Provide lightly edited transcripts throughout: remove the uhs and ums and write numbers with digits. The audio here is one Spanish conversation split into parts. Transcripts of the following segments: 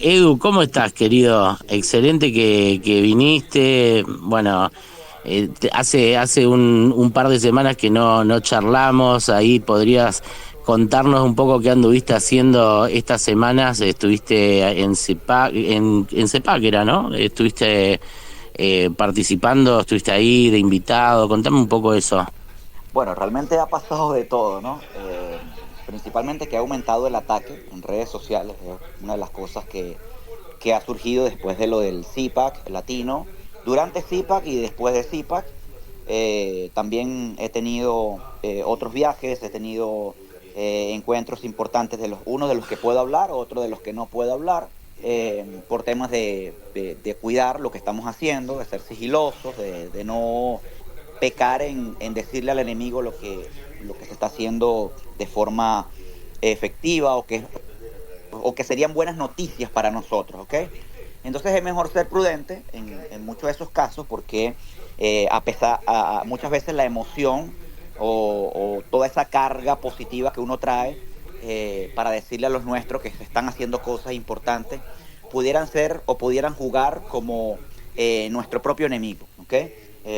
Edu, ¿cómo estás, querido? Excelente que viniste. Bueno, hace un par de semanas que no charlamos. Ahí podrías contarnos un poco qué anduviste haciendo estas semanas. Estuviste en CEPAC, en CEPAC era, ¿no? Estuviste participando, estuviste ahí de invitado. Contame un poco eso. Bueno, realmente ha pasado de todo, ¿no? Principalmente que ha aumentado el ataque en redes sociales, es una de las cosas que ha surgido después de lo del CPAC latino, durante CPAC y después de CPAC. También he tenido otros viajes, he tenido encuentros importantes, uno de los que puedo hablar, otro de los que no puedo hablar, por temas de cuidar lo que estamos haciendo, de ser sigilosos, de no pecar en decirle al enemigo lo que se está haciendo de forma efectiva o que serían buenas noticias para nosotros, ¿ok? Entonces es mejor ser prudente en muchos de esos casos porque muchas veces la emoción o toda esa carga positiva que uno trae para decirle a los nuestros que se están haciendo cosas importantes, pudieran ser o pudieran jugar como nuestro propio enemigo, ¿ok?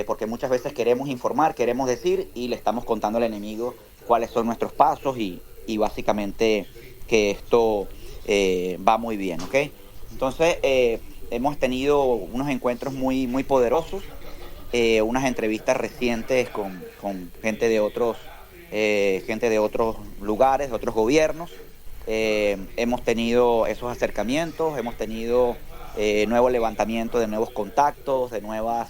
Porque muchas veces queremos informar, queremos decir y le estamos contando al enemigo cuáles son nuestros pasos y básicamente que esto va muy bien, ¿ok? Entonces, hemos tenido unos encuentros muy, muy poderosos, unas entrevistas recientes con gente de otros lugares, de otros gobiernos. Hemos tenido esos acercamientos, hemos tenido nuevo levantamiento de nuevos contactos, de nuevas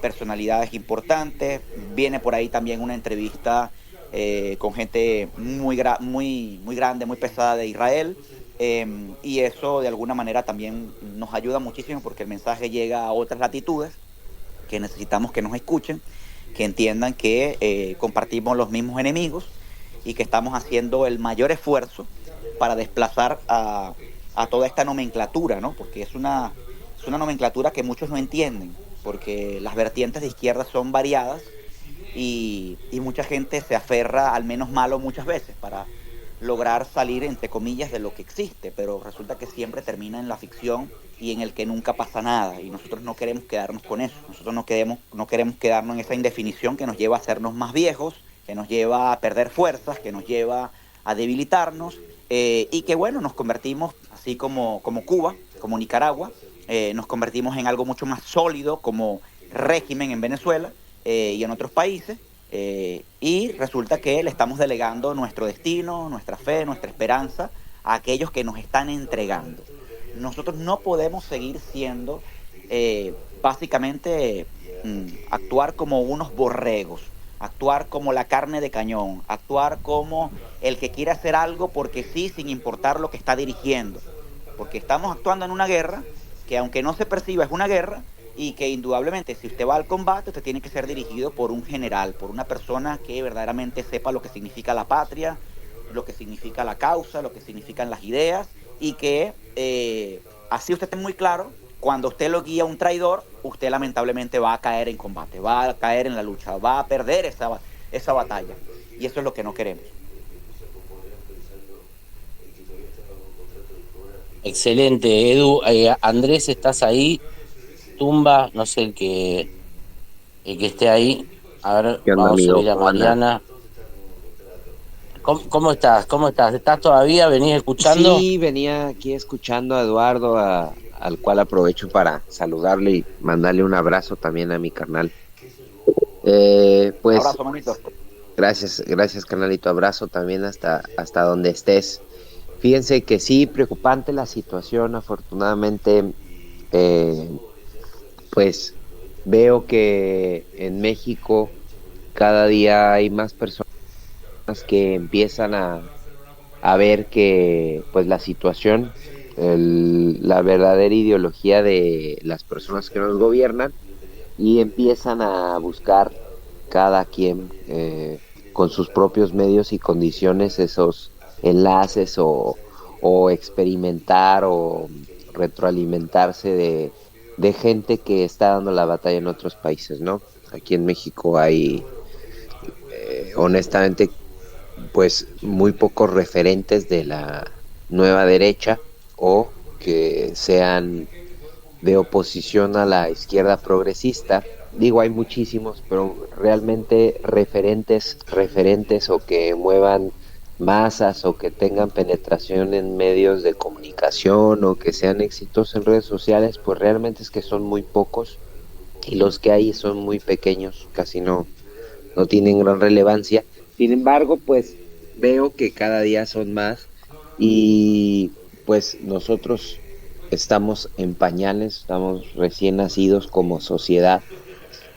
personalidades importantes. Viene por ahí también una entrevista con gente muy grande, muy pesada de Israel. Y eso de alguna manera también nos ayuda muchísimo porque el mensaje llega a otras latitudes que necesitamos que nos escuchen, que entiendan que compartimos los mismos enemigos y que estamos haciendo el mayor esfuerzo para desplazar a toda esta nomenclatura, ¿no? Porque es una nomenclatura que muchos no entienden, porque las vertientes de izquierda son variadas y mucha gente se aferra al menos malo muchas veces para lograr salir, entre comillas, de lo que existe, pero resulta que siempre termina en la ficción y en el que nunca pasa nada, y nosotros no queremos quedarnos con eso, nosotros no queremos quedarnos en esa indefinición que nos lleva a hacernos más viejos, que nos lleva a perder fuerzas, que nos lleva a debilitarnos, y que bueno, nos convertimos, así como Cuba, como Nicaragua, nos convertimos en algo mucho más sólido como régimen en Venezuela y en otros países, y resulta que le estamos delegando nuestro destino, nuestra fe, nuestra esperanza a aquellos que nos están entregando. Nosotros no podemos seguir siendo básicamente actuar como unos borregos, actuar como la carne de cañón, actuar como el que quiere hacer algo porque sí, sin importar lo que está dirigiendo. Porque estamos actuando en una guerra que aunque no se perciba es una guerra y que indudablemente si usted va al combate usted tiene que ser dirigido por un general, por una persona que verdaderamente sepa lo que significa la patria, lo que significa la causa, lo que significan las ideas y que así usted esté muy claro, cuando usted lo guía a un traidor, usted lamentablemente va a caer en combate, va a caer en la lucha, va a perder esa batalla y eso es lo que no queremos. Excelente, Edu. Andrés, ¿estás ahí? Tumba, no sé el que esté ahí. A ver, ¿Qué onda, vamos a amigo? subir a ¿Cómo andas? Mariana. ¿Cómo estás? ¿Cómo estás? ¿Estás todavía? ¿Venís escuchando? Sí, venía aquí escuchando a Eduardo, al cual aprovecho para saludarle y mandarle un abrazo también a mi carnal. Un Pues abrazo, manito. gracias, gracias, carnalito. Abrazo también hasta donde estés. Fíjense que sí, preocupante la situación. Afortunadamente, eh, pues veo que en México cada día hay más personas que empiezan a ver que pues la situación, la verdadera ideología de las personas que nos gobiernan y empiezan a buscar cada quien con sus propios medios y condiciones esos enlaces o experimentar o retroalimentarse de gente que está dando la batalla en otros países, ¿no? Aquí en México hay, honestamente, pues muy pocos referentes de la nueva derecha o que sean de oposición a la izquierda progresista. Digo, hay muchísimos, pero realmente referentes o que muevan masas o que tengan penetración en medios de comunicación o que sean exitosos en redes sociales, pues realmente es que son muy pocos y los que hay son muy pequeños, casi no tienen gran relevancia. Sin embargo, pues veo que cada día son más y pues nosotros estamos en pañales, estamos recién nacidos como sociedad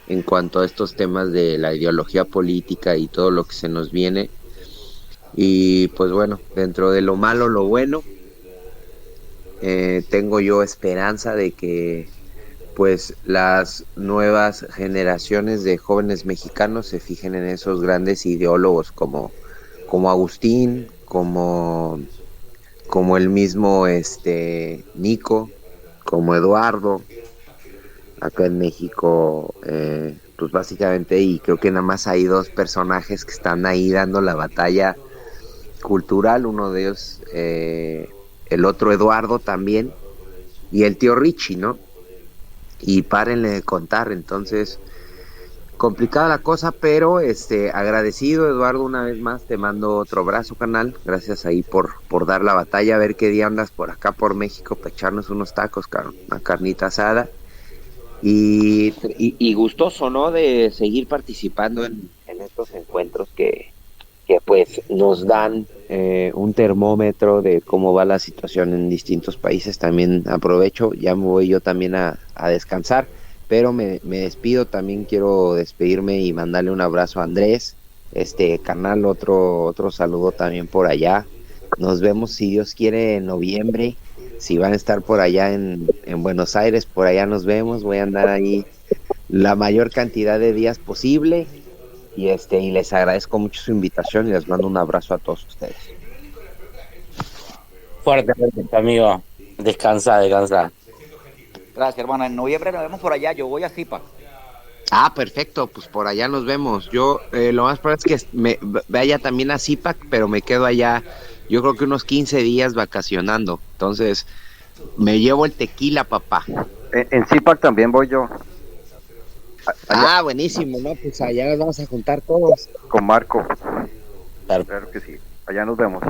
en cuanto a estos temas de la ideología política y todo lo que se nos viene. Y pues bueno, dentro de lo malo, lo bueno, tengo yo esperanza de que pues las nuevas generaciones de jóvenes mexicanos se fijen en esos grandes ideólogos como Agustín, como el mismo Nico, como Eduardo, acá en México, pues básicamente, y creo que nada más hay dos personajes que están ahí dando la batalla cultural, uno de ellos, el otro Eduardo también, y el tío Richie, ¿no? Y párenle de contar, entonces complicada la cosa, pero agradecido, Eduardo, una vez más te mando otro abrazo, canal, gracias ahí por dar la batalla, a ver qué día andas por acá por México para echarnos unos tacos, una carnita asada, y gustoso, ¿no? De seguir participando en estos encuentros que pues nos dan un termómetro de cómo va la situación en distintos países. También aprovecho, ya me voy yo también a descansar, pero me despido, también quiero despedirme y mandarle un abrazo a Andrés, carnal, otro saludo también por allá. Nos vemos si Dios quiere en noviembre, si van a estar por allá en Buenos Aires, por allá nos vemos, voy a andar ahí la mayor cantidad de días posible. Y les agradezco mucho su invitación y les mando un abrazo a todos ustedes. Fuertemente, amigo. Descansa. Gracias, hermano. En noviembre nos vemos por allá. Yo voy a Zipa. Ah, perfecto, pues por allá nos vemos. Yo lo más probable es que me vaya también a Zipac, pero me quedo allá, yo creo que unos 15 días vacacionando. Entonces, me llevo el tequila, papá. En Zipac también voy yo. Ah, buenísimo, ¿no? Pues allá nos vamos a juntar todos. Con Marco. Claro que sí. Allá nos vemos.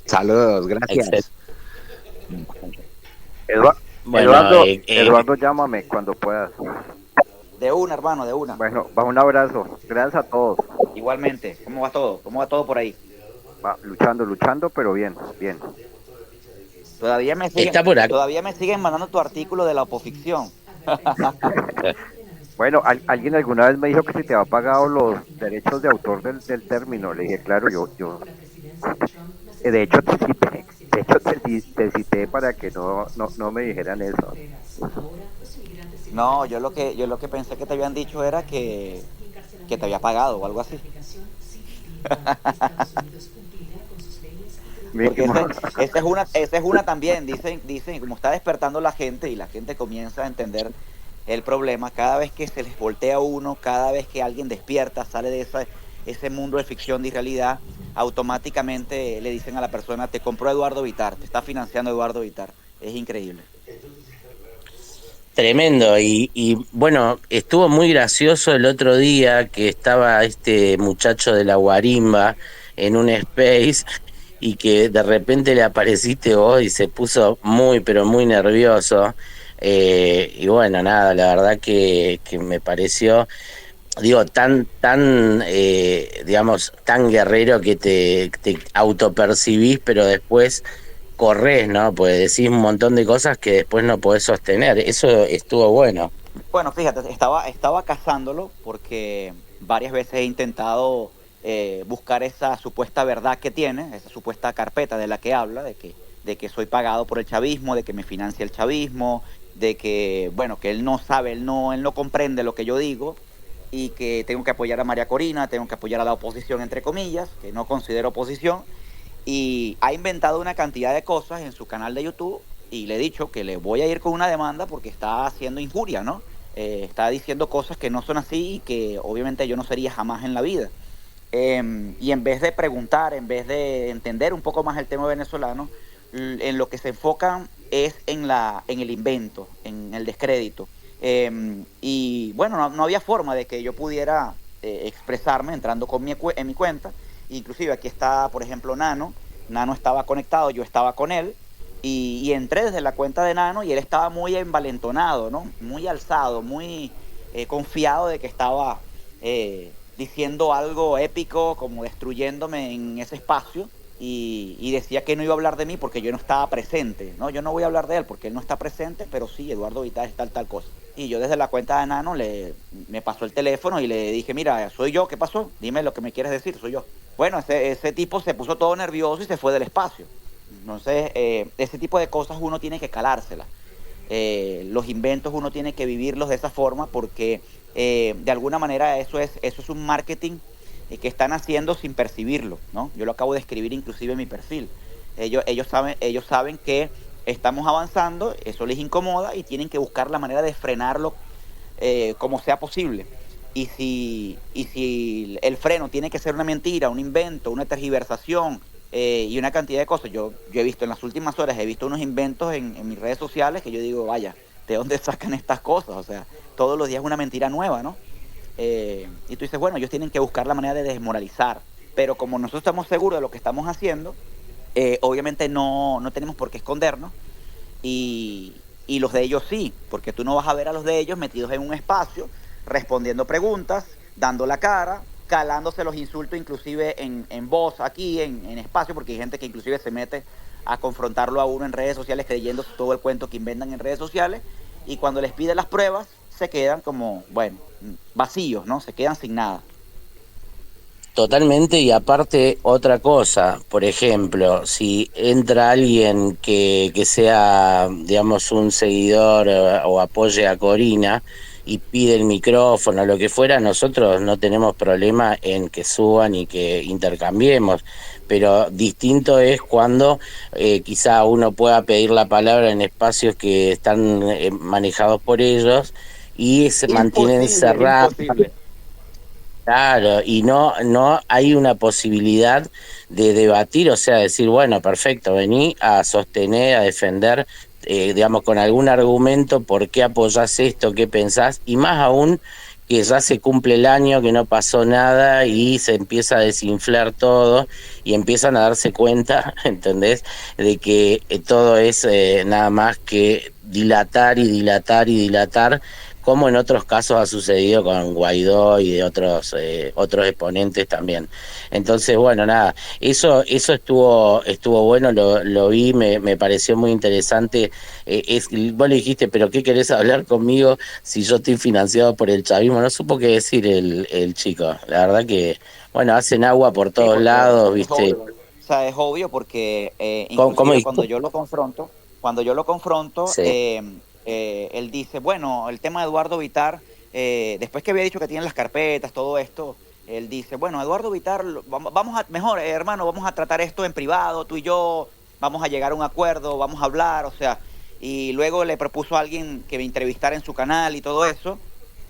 Saludos, gracias. Eduardo, Eduardo, llámame cuando puedas. De una, hermano, de una. Bueno, va, un abrazo. Gracias a todos. Igualmente. ¿Cómo va todo? ¿Cómo va todo por ahí? Va, luchando, pero bien. Todavía me siguen mandando tu artículo de la oposición. Bueno, alguien alguna vez me dijo que si te había pagado los derechos de autor del término. Le dije, claro, yo de hecho te cité para que no me dijeran eso. No, yo lo que pensé que te habían dicho era que te había pagado o algo así. Porque esa es una también, dicen, como está despertando la gente y la gente comienza a entender el problema, cada vez que se les voltea uno, cada vez que alguien despierta, sale de ese mundo de ficción y realidad, automáticamente le dicen a la persona, te compró Eduardo Vitar, te está financiando Eduardo Vitar. Es increíble. Tremendo, y bueno, estuvo muy gracioso el otro día que estaba este muchacho de la guarimba en un space y que de repente le apareciste vos y se puso muy, pero muy nervioso. Y bueno, nada, la verdad que me pareció, digo, tan digamos, tan guerrero que te autopercibís, pero después corres, ¿no? Pues decís un montón de cosas que después no podés sostener. Eso estuvo bueno. Bueno, fíjate, estaba cazándolo porque varias veces he intentado buscar esa supuesta verdad que tiene, esa supuesta carpeta de la que habla, de que soy pagado por el chavismo, de que me financia el chavismo, de que, bueno, que él no sabe, él no comprende lo que yo digo y que tengo que apoyar a María Corina, tengo que apoyar a la oposición, entre comillas, que no considero oposición, y ha inventado una cantidad de cosas en su canal de YouTube y le he dicho que le voy a ir con una demanda porque está haciendo injuria, ¿no? Está diciendo cosas que no son así y que obviamente yo no sería jamás en la vida. Y en vez de preguntar, en vez de entender un poco más el tema venezolano, en lo que se enfocan es en el invento, en el descrédito. Y bueno, no había forma de que yo pudiera expresarme entrando en mi cuenta. Inclusive aquí está, por ejemplo, Nano estaba conectado, yo estaba con él, y entré desde la cuenta de Nano y él estaba muy envalentonado, ¿no? Muy alzado, muy confiado de que estaba diciendo algo épico, como destruyéndome en ese espacio, y decía que no iba a hablar de mí porque yo no estaba presente, ¿no? Yo no voy a hablar de él porque él no está presente, pero sí, Eduardo Vital es tal cosa. Y yo desde la cuenta de Nano me pasó el teléfono y le dije, mira, soy yo, ¿qué pasó? Dime lo que me quieres decir, soy yo. Bueno, ese tipo se puso todo nervioso y se fue del espacio. Entonces, ese tipo de cosas uno tiene que calárselas. Los inventos uno tiene que vivirlos de esa forma porque de alguna manera eso es un marketing que están haciendo sin percibirlo, ¿no? Yo lo acabo de escribir inclusive en mi perfil. Ellos saben que estamos avanzando, eso les incomoda y tienen que buscar la manera de frenarlo como sea posible. Y si el freno tiene que ser una mentira, un invento, una tergiversación y una cantidad de cosas, yo he visto en las últimas horas, he visto unos inventos en mis redes sociales que yo digo, vaya, ¿de dónde sacan estas cosas? O sea, todos los días una mentira nueva, ¿no? Y tú dices, bueno, ellos tienen que buscar la manera de desmoralizar, pero como nosotros estamos seguros de lo que estamos haciendo, obviamente no tenemos por qué escondernos y los de ellos sí, porque tú no vas a ver a los de ellos metidos en un espacio, respondiendo preguntas, dando la cara, calándose los insultos inclusive en voz aquí, en espacio, porque hay gente que inclusive se mete a confrontarlo a uno en redes sociales creyendo todo el cuento que inventan en redes sociales, y cuando les pide las pruebas se quedan como, bueno, vacíos, ¿no? Se quedan sin nada. Totalmente, y aparte otra cosa, por ejemplo, si entra alguien que sea, digamos, un seguidor o apoye a Corina y pide el micrófono o lo que fuera, nosotros no tenemos problema en que suban y que intercambiemos, pero distinto es cuando quizá uno pueda pedir la palabra en espacios que están manejados por ellos y se mantienen Imposible, cerrados. imposible. Claro, y no hay una posibilidad de debatir, o sea, decir, bueno, perfecto, vení a sostener, a defender, digamos, con algún argumento por qué apoyás esto, qué pensás, y más aún que ya se cumple el año, que no pasó nada y se empieza a desinflar todo y empiezan a darse cuenta, ¿entendés?, de que todo es nada más que dilatar y dilatar y dilatar, como en otros casos ha sucedido con Guaidó y de otros exponentes también. Entonces, bueno, nada, eso estuvo bueno, lo vi, me pareció muy interesante. Vos le dijiste, pero ¿qué querés hablar conmigo si yo estoy financiado por el chavismo? No supo qué decir el chico. La verdad que, bueno, hacen agua por Sí, todos porque lados, es ¿viste? obvio. O sea, es obvio porque ¿Cómo inclusive dijiste? cuando yo lo confronto, Sí. él dice, bueno, el tema de Eduardo Vitar, después que había dicho que tiene las carpetas, todo esto, él dice, bueno, Eduardo Vitar, vamos a, mejor, hermano, vamos a tratar esto en privado, tú y yo, vamos a llegar a un acuerdo, vamos a hablar, o sea, y luego le propuso a alguien que me entrevistara en su canal y todo eso,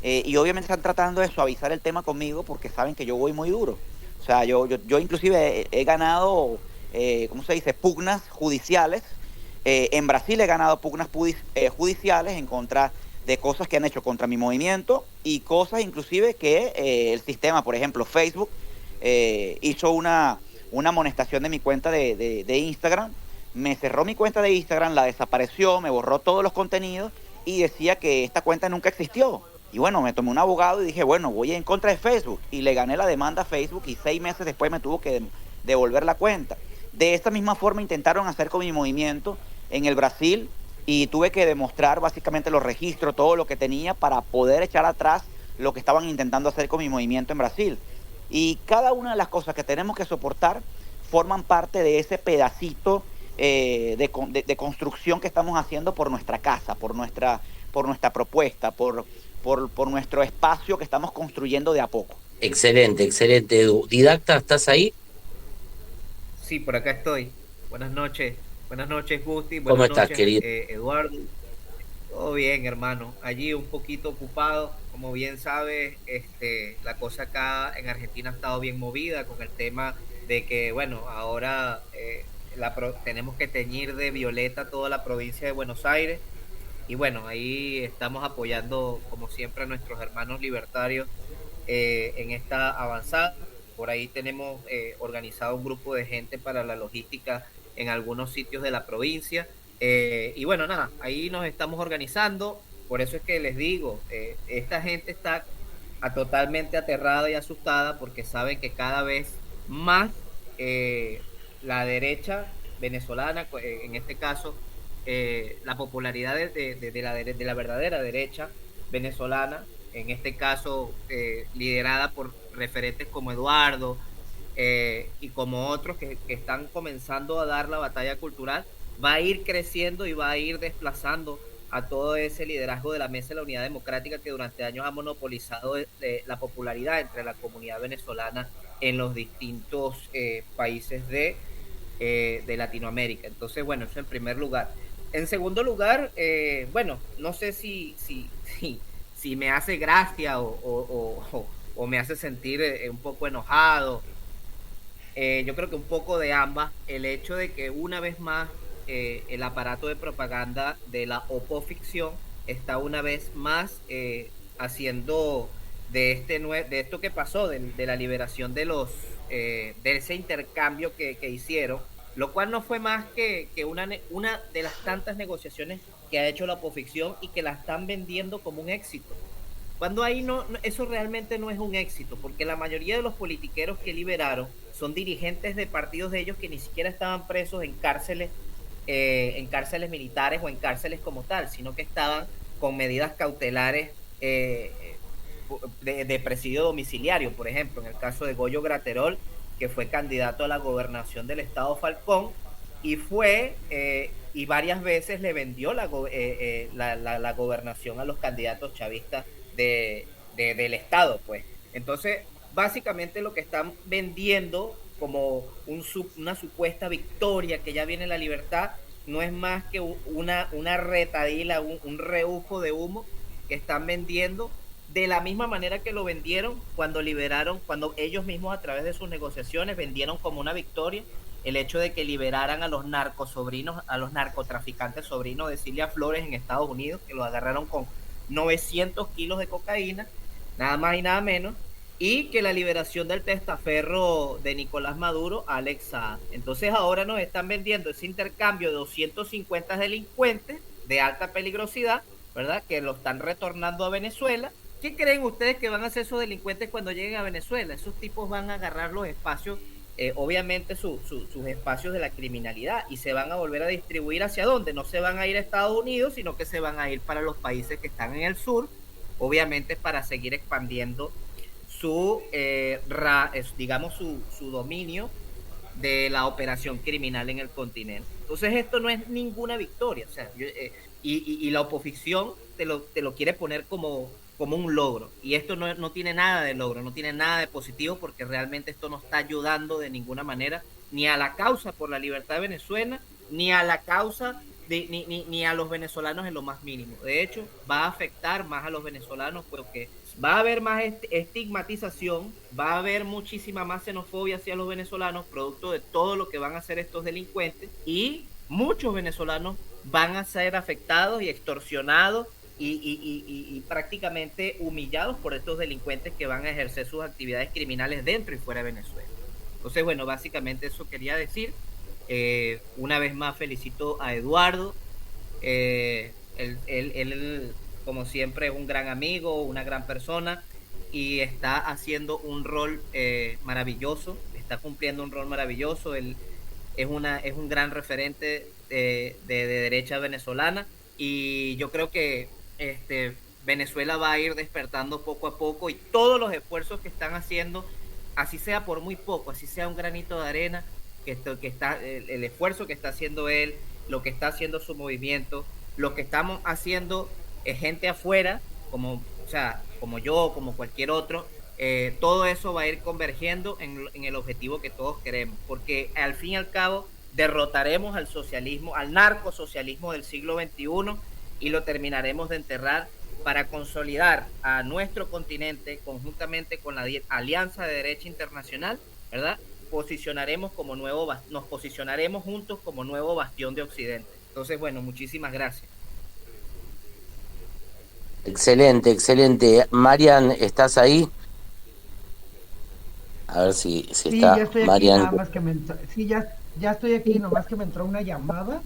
y obviamente están tratando de suavizar el tema conmigo porque saben que yo voy muy duro. O sea, yo inclusive he ganado, ¿cómo se dice?, pugnas judiciales. En Brasil he ganado pugnas judiciales en contra de cosas que han hecho contra mi movimiento y cosas inclusive que el sistema, por ejemplo, Facebook, hizo una amonestación de mi cuenta de Instagram, me cerró mi cuenta de Instagram, la desapareció, me borró todos los contenidos y decía que esta cuenta nunca existió. Y bueno, me tomé un abogado y dije, bueno, voy en contra de Facebook. Y le gané la demanda a Facebook y 6 meses después me tuvo que devolver la cuenta. De esta misma forma intentaron hacer con mi movimiento en el Brasil y tuve que demostrar básicamente los registros, todo lo que tenía para poder echar atrás lo que estaban intentando hacer con mi movimiento en Brasil. Y cada una de las cosas que tenemos que soportar forman parte de ese pedacito de construcción que estamos haciendo por nuestra casa, por nuestra propuesta, por nuestro espacio que estamos construyendo de a poco. Excelente, excelente, Edu. Didacta, ¿estás ahí? Sí, por acá estoy. Buenas noches, Gusti. ¿Cómo Buenas estás, noches, querido? Eduardo. Todo bien, hermano. Allí un poquito ocupado. Como bien sabes, la cosa acá en Argentina ha estado bien movida con el tema de que, bueno, ahora tenemos que teñir de violeta toda la provincia de Buenos Aires. Y bueno, ahí estamos apoyando, como siempre, a nuestros hermanos libertarios en esta avanzada. Por ahí tenemos organizado un grupo de gente para la logística en algunos sitios de la provincia. Y bueno, nada, ahí nos estamos organizando. Por eso es que les digo, esta gente está totalmente aterrada y asustada porque sabe que cada vez más la derecha venezolana, en este caso, la popularidad de la verdadera derecha venezolana, en este caso liderada por referentes como Eduardo y como otros que están comenzando a dar la batalla cultural, va a ir creciendo y va a ir desplazando a todo ese liderazgo de la Mesa de la Unidad Democrática que durante años ha monopolizado la popularidad entre la comunidad venezolana en los distintos países de Latinoamérica. Entonces, bueno, eso en primer lugar. En segundo lugar, bueno, no sé si me hace gracia o me hace sentir un poco enojado. Yo creo que un poco de ambas. El hecho de que una vez más el aparato de propaganda de la oposición está una vez más haciendo de esto que pasó, de la liberación de ese intercambio que hicieron, lo cual no fue más que una de las tantas negociaciones que ha hecho la oposición y que la están vendiendo como un éxito. Cuando ahí eso realmente no es un éxito, porque la mayoría de los politiqueros que liberaron son dirigentes de partidos de ellos que ni siquiera estaban presos en cárceles militares o en cárceles como tal, sino que estaban con medidas cautelares de presidio domiciliario, por ejemplo, en el caso de Goyo Graterol, que fue candidato a la gobernación del estado Falcón, y varias veces le vendió la gobernación a los candidatos chavistas del estado, pues. Entonces, básicamente lo que están vendiendo como una supuesta victoria, que ya viene la libertad, no es más que una retadila, un rebufo de humo que están vendiendo de la misma manera que lo vendieron cuando ellos mismos a través de sus negociaciones vendieron como una victoria el hecho de que liberaran a los narcotraficantes sobrinos de Cilia Flores en Estados Unidos, que los agarraron con 900 kilos de cocaína, nada más y nada menos, y que la liberación del testaferro de Nicolás Maduro, Alex Saab. Entonces ahora nos están vendiendo ese intercambio de 250 delincuentes de alta peligrosidad, ¿verdad?, que lo están retornando a Venezuela. ¿Qué creen ustedes que van a hacer esos delincuentes cuando lleguen a Venezuela? Esos tipos van a agarrar los espacios, obviamente sus espacios de la criminalidad, y se van a volver a distribuir ¿hacia dónde? No se van a ir a Estados Unidos, sino que se van a ir para los países que están en el sur, obviamente para seguir expandiendo digamos su dominio de la operación criminal en el continente. Entonces esto no es ninguna victoria, o sea, y la oposición te lo quiere poner como un logro, y esto no tiene nada de logro, no tiene nada de positivo, porque realmente esto no está ayudando de ninguna manera ni a la causa por la libertad de Venezuela, ni a la causa ni a los venezolanos en lo más mínimo. De hecho, va a afectar más a los venezolanos porque va a haber más estigmatización, va a haber muchísima más xenofobia hacia los venezolanos, producto de todo lo que van a hacer estos delincuentes, y muchos venezolanos van a ser afectados y extorsionados y prácticamente humillados por estos delincuentes que van a ejercer sus actividades criminales dentro y fuera de Venezuela. Entonces, bueno, básicamente eso quería decir. Una vez más felicito a Eduardo. Él, como siempre, es un gran amigo, una gran persona, y está haciendo un rol maravilloso, está cumpliendo un rol maravilloso. Él es un gran referente de derecha venezolana, y yo creo que Venezuela va a ir despertando poco a poco, y todos los esfuerzos que están haciendo, así sea por muy poco, así sea un granito de arena, el esfuerzo que está haciendo él, lo que está haciendo su movimiento, lo que estamos haciendo gente afuera, como yo, como cualquier otro, todo eso va a ir convergiendo en el objetivo que todos queremos, porque al fin y al cabo derrotaremos al socialismo, al narcosocialismo del siglo XXI, y lo terminaremos de enterrar para consolidar a nuestro continente conjuntamente con la Alianza de Derecha Internacional, ¿verdad?, nos posicionaremos juntos como nuevo bastión de Occidente. Entonces, bueno, muchísimas gracias. Excelente, excelente. Marian, ¿estás ahí? A ver si Sí, ya está estoy aquí, Marian. nada más que sí, ya estoy aquí, nomás que me entró una llamada.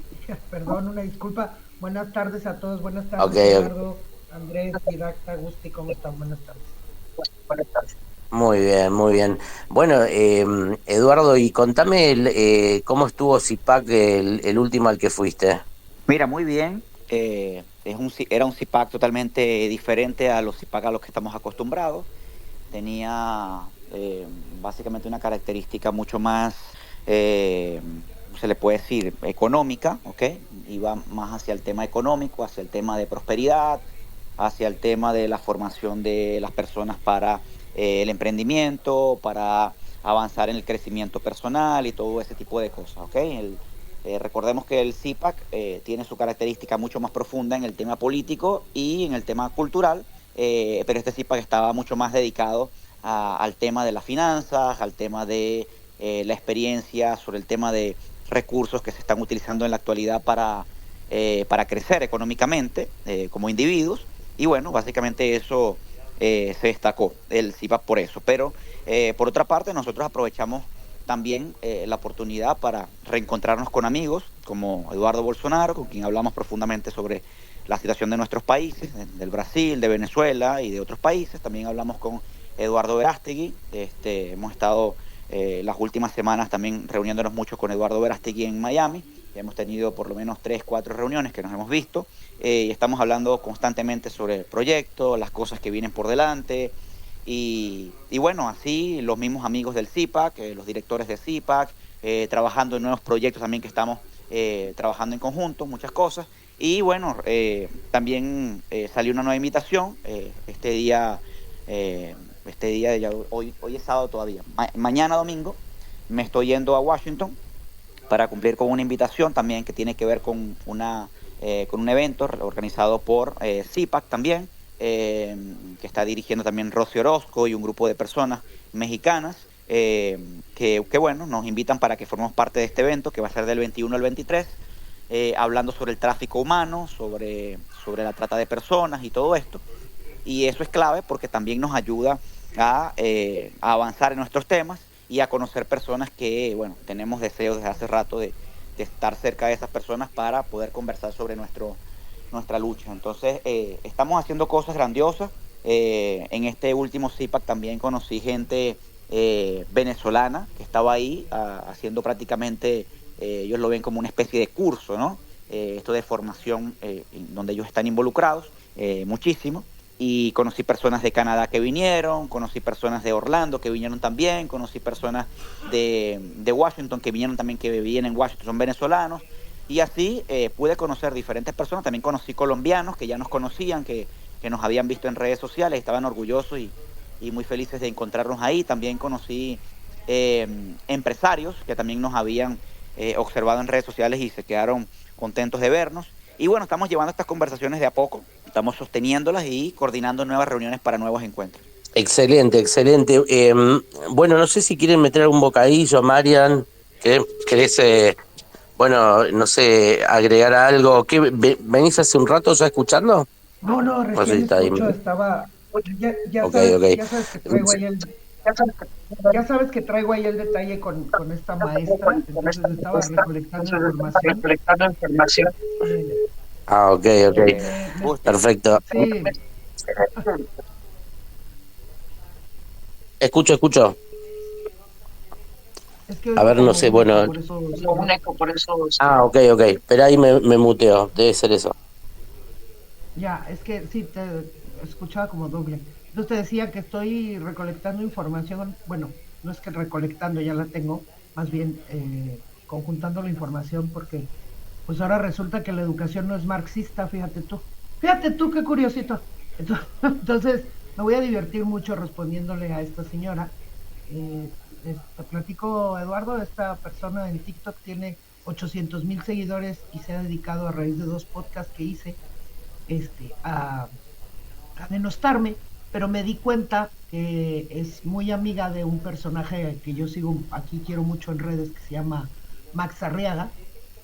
Perdón, una disculpa. Buenas tardes a todos, buenas Ok, tardes, Eduardo, Andrés, Didacta, Gusti, ¿cómo están? Buenas tardes. muy bien, muy bien. Bueno, Eduardo, y contame cómo estuvo CIPAC el último al que fuiste. Mira, muy bien. Era un CIPAC totalmente diferente a los CIPAC a los que estamos acostumbrados. Tenía básicamente una característica mucho más, eh, se le puede decir, económica, ¿ok? Iba más hacia el tema económico, hacia el tema de prosperidad, hacia el tema de la formación de las personas para el emprendimiento, para avanzar en el crecimiento personal y todo ese tipo de cosas, ¿ok? Recordemos que el CIPAC tiene su característica mucho más profunda en el tema político y en el tema cultural, pero este CIPAC estaba mucho más dedicado al tema de las finanzas, al tema de la experiencia, sobre el tema de recursos que se están utilizando en la actualidad para crecer económicamente como individuos. Y bueno, básicamente eso se destacó, el CIPAC por eso. Pero por otra parte, nosotros aprovechamos también la oportunidad para reencontrarnos con amigos como Eduardo Bolsonaro, con quien hablamos profundamente sobre la situación de nuestros países, del Brasil, de Venezuela y de otros países. También hablamos con Eduardo Verástegui. Hemos estado las últimas semanas también reuniéndonos mucho con Eduardo Verástegui en Miami. Hemos tenido por lo menos 3, 4 reuniones que nos hemos visto y estamos hablando constantemente sobre el proyecto, las cosas que vienen por delante. Y bueno, así los mismos amigos del CIPAC, los directores del CIPAC, trabajando en nuevos proyectos también que estamos trabajando en conjunto, muchas cosas. Y bueno, también salió una nueva invitación este día hoy es sábado todavía. Mañana domingo me estoy yendo a Washington para cumplir con una invitación también que tiene que ver con un evento organizado por CIPAC también. Que está dirigiendo también Rosy Orozco y un grupo de personas mexicanas que bueno, nos invitan para que formemos parte de este evento que va a ser del 21 al 23, hablando sobre el tráfico humano, sobre la trata de personas y todo esto. Y eso es clave porque también nos ayuda a avanzar en nuestros temas y a conocer personas que, bueno, tenemos deseos desde hace rato de estar cerca de esas personas para poder conversar sobre nuestra lucha. Entonces, estamos haciendo cosas grandiosas. En este último CIPAC también conocí gente venezolana que estaba ahí haciendo prácticamente, ellos lo ven como una especie de curso, ¿no? Esto de formación donde ellos están involucrados muchísimo. Y conocí personas de Canadá que vinieron, conocí personas de Orlando que vinieron también, conocí personas de Washington que vinieron también, que vivían en Washington, son venezolanos. Y así pude conocer diferentes personas. También conocí colombianos que ya nos conocían, que nos habían visto en redes sociales, estaban orgullosos y muy felices de encontrarnos ahí. También conocí empresarios que también nos habían observado en redes sociales y se quedaron contentos de vernos. Y bueno, estamos llevando estas conversaciones de a poco, estamos sosteniéndolas y coordinando nuevas reuniones para nuevos encuentros. Excelente, excelente. Bueno, no sé si quieren meter algún bocadillo, Marian. ¿Querés, bueno, no sé, agregar algo? ¿Qué, venís hace un rato ya escuchando? No, No sé si recién está ahí. escucho, estaba, Ok, ok. ya sabes que traigo ahí ya sabes que traigo ahí el detalle con esta maestra, entonces estaba recolectando información. Ok, ok. Perfecto. Sí, Escucho. es que A oigo ver, no como sé, un eco, bueno. por eso. Ok. Pero ahí me muteo, debe ser eso. Ya, es que sí, te escuchaba como doble. Entonces te decía que estoy recolectando información, bueno, no es que recolectando, ya la tengo, más bien conjuntando la información porque pues ahora resulta que la educación no es marxista, fíjate tú qué curiosito. Entonces me voy a divertir mucho respondiéndole a esta señora. Te platico, Eduardo, esta persona en TikTok tiene 800,000 seguidores y se ha dedicado a raíz de 2 podcasts que hice a denostarme pero me di cuenta que es muy amiga de un personaje que yo sigo aquí, quiero mucho en redes, que se llama Max Arriaga,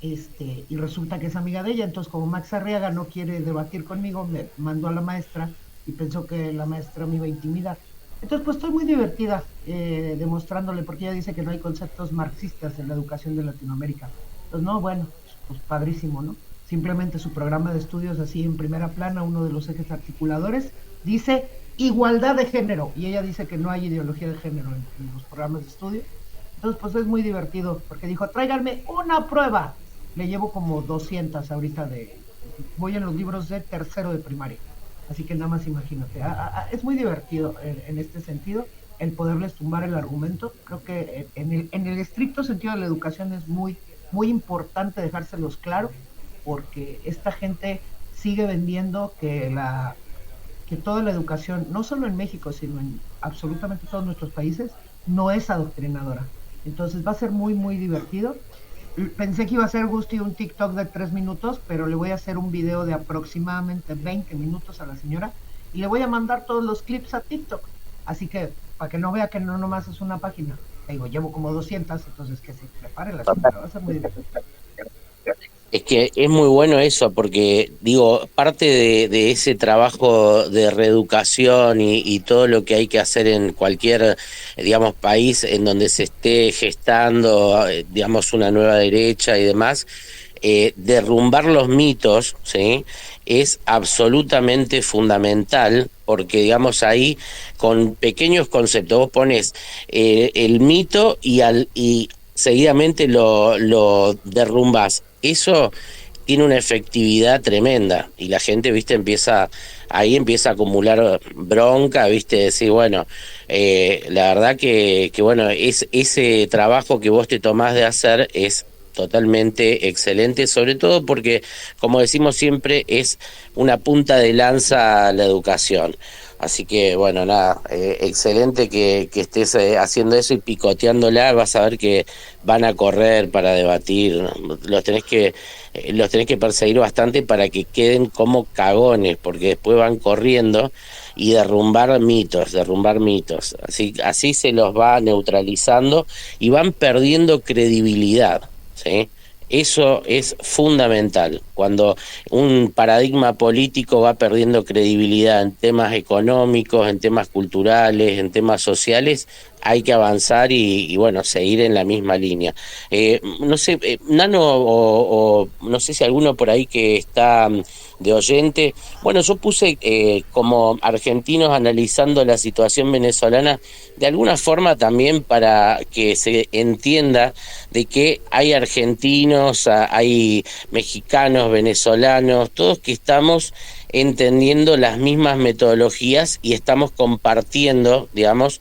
y resulta que es amiga de ella. Entonces, como Max Arriaga no quiere debatir conmigo, me mandó a la maestra y pensó que la maestra me iba a intimidar. Entonces, pues estoy muy divertida demostrándole, porque ella dice que no hay conceptos marxistas en la educación de Latinoamérica. Pues no, bueno, pues padrísimo, ¿no? Simplemente su programa de estudios, así en primera plana, uno de los ejes articuladores, dice igualdad de género, y ella dice que no hay ideología de género en los programas de estudio. Entonces, pues es muy divertido, porque dijo, tráiganme una prueba. Le llevo como 200 ahorita voy en los libros de tercero de primaria. Así que nada más imagínate. Es muy divertido en este sentido el poderles tumbar el argumento. Creo que en el estricto sentido de la educación es muy importante dejárselos claro, porque esta gente sigue vendiendo que toda la educación, no solo en México, sino en absolutamente todos nuestros países, no es adoctrinadora. Entonces va a ser muy divertido. Pensé que iba a ser Gusti un TikTok de 3 minutos, pero le voy a hacer un video de aproximadamente 20 minutos a la señora y le voy a mandar todos los clips a TikTok. Así que, para que no vea que no nomás es una página. Te digo, llevo como 200, entonces que se prepare la señora. Va a ser muy divertido. Es que es muy bueno eso, porque digo, parte de ese trabajo de reeducación y todo lo que hay que hacer en cualquier, digamos, país en donde se esté gestando, digamos, una nueva derecha y demás, derrumbar los mitos, ¿sí? Es absolutamente fundamental, porque digamos ahí con pequeños conceptos vos pones el mito y seguidamente lo derrumbas. Eso tiene una efectividad tremenda y la gente, viste, ahí empieza a acumular bronca, viste, decir, bueno, la verdad que bueno, ese trabajo que vos te tomás de hacer es totalmente excelente, sobre todo porque, como decimos siempre, es una punta de lanza a la educación. Así que, bueno, nada, excelente que estés haciendo eso y picoteándola. Vas a ver que van a correr para debatir. Los tenés que perseguir bastante para que queden como cagones, porque después van corriendo y derrumbar mitos, derrumbar mitos. Así se los va neutralizando y van perdiendo credibilidad, ¿sí? Eso es fundamental. Cuando un paradigma político va perdiendo credibilidad en temas económicos, en temas culturales, en temas sociales, hay que avanzar y bueno, seguir en la misma línea. No sé, Nano, o no sé si alguno por ahí que está de oyente. Bueno, yo puse como argentinos analizando la situación venezolana de alguna forma también para que se entienda de que hay argentinos, hay mexicanos, venezolanos, todos que estamos entendiendo las mismas metodologías y estamos compartiendo, digamos,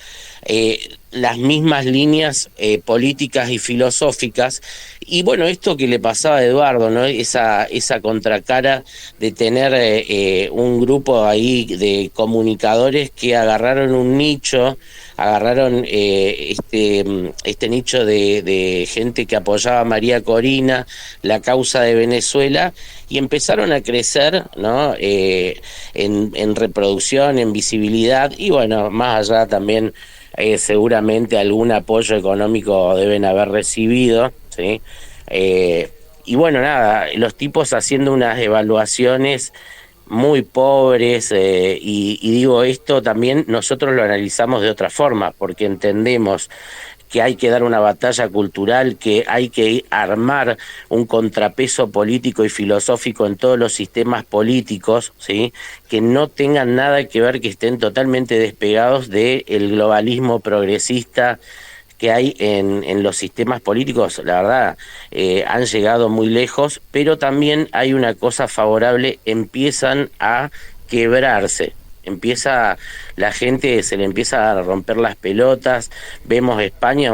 las mismas líneas políticas y filosóficas. Y bueno, esto que le pasaba a Eduardo, ¿no? Esa Contracara de tener un grupo ahí de comunicadores que agarraron un nicho, agarraron este nicho de gente que apoyaba a María Corina, la causa de Venezuela, y empezaron a crecer, ¿no? En reproducción, en visibilidad, y bueno, más allá también seguramente algún apoyo económico deben haber recibido, ¿sí? Y bueno, nada, los tipos haciendo unas evaluaciones muy pobres, y digo esto también nosotros lo analizamos de otra forma, porque entendemos que hay que dar una batalla cultural, que hay que armar un contrapeso político y filosófico en todos los sistemas políticos, ¿sí? Que no tengan nada que ver, que estén totalmente despegados del globalismo progresista que hay en los sistemas políticos. La verdad, han llegado muy lejos, pero también hay una cosa favorable: empiezan a quebrarse. La gente se le empieza a romper las pelotas. Vemos España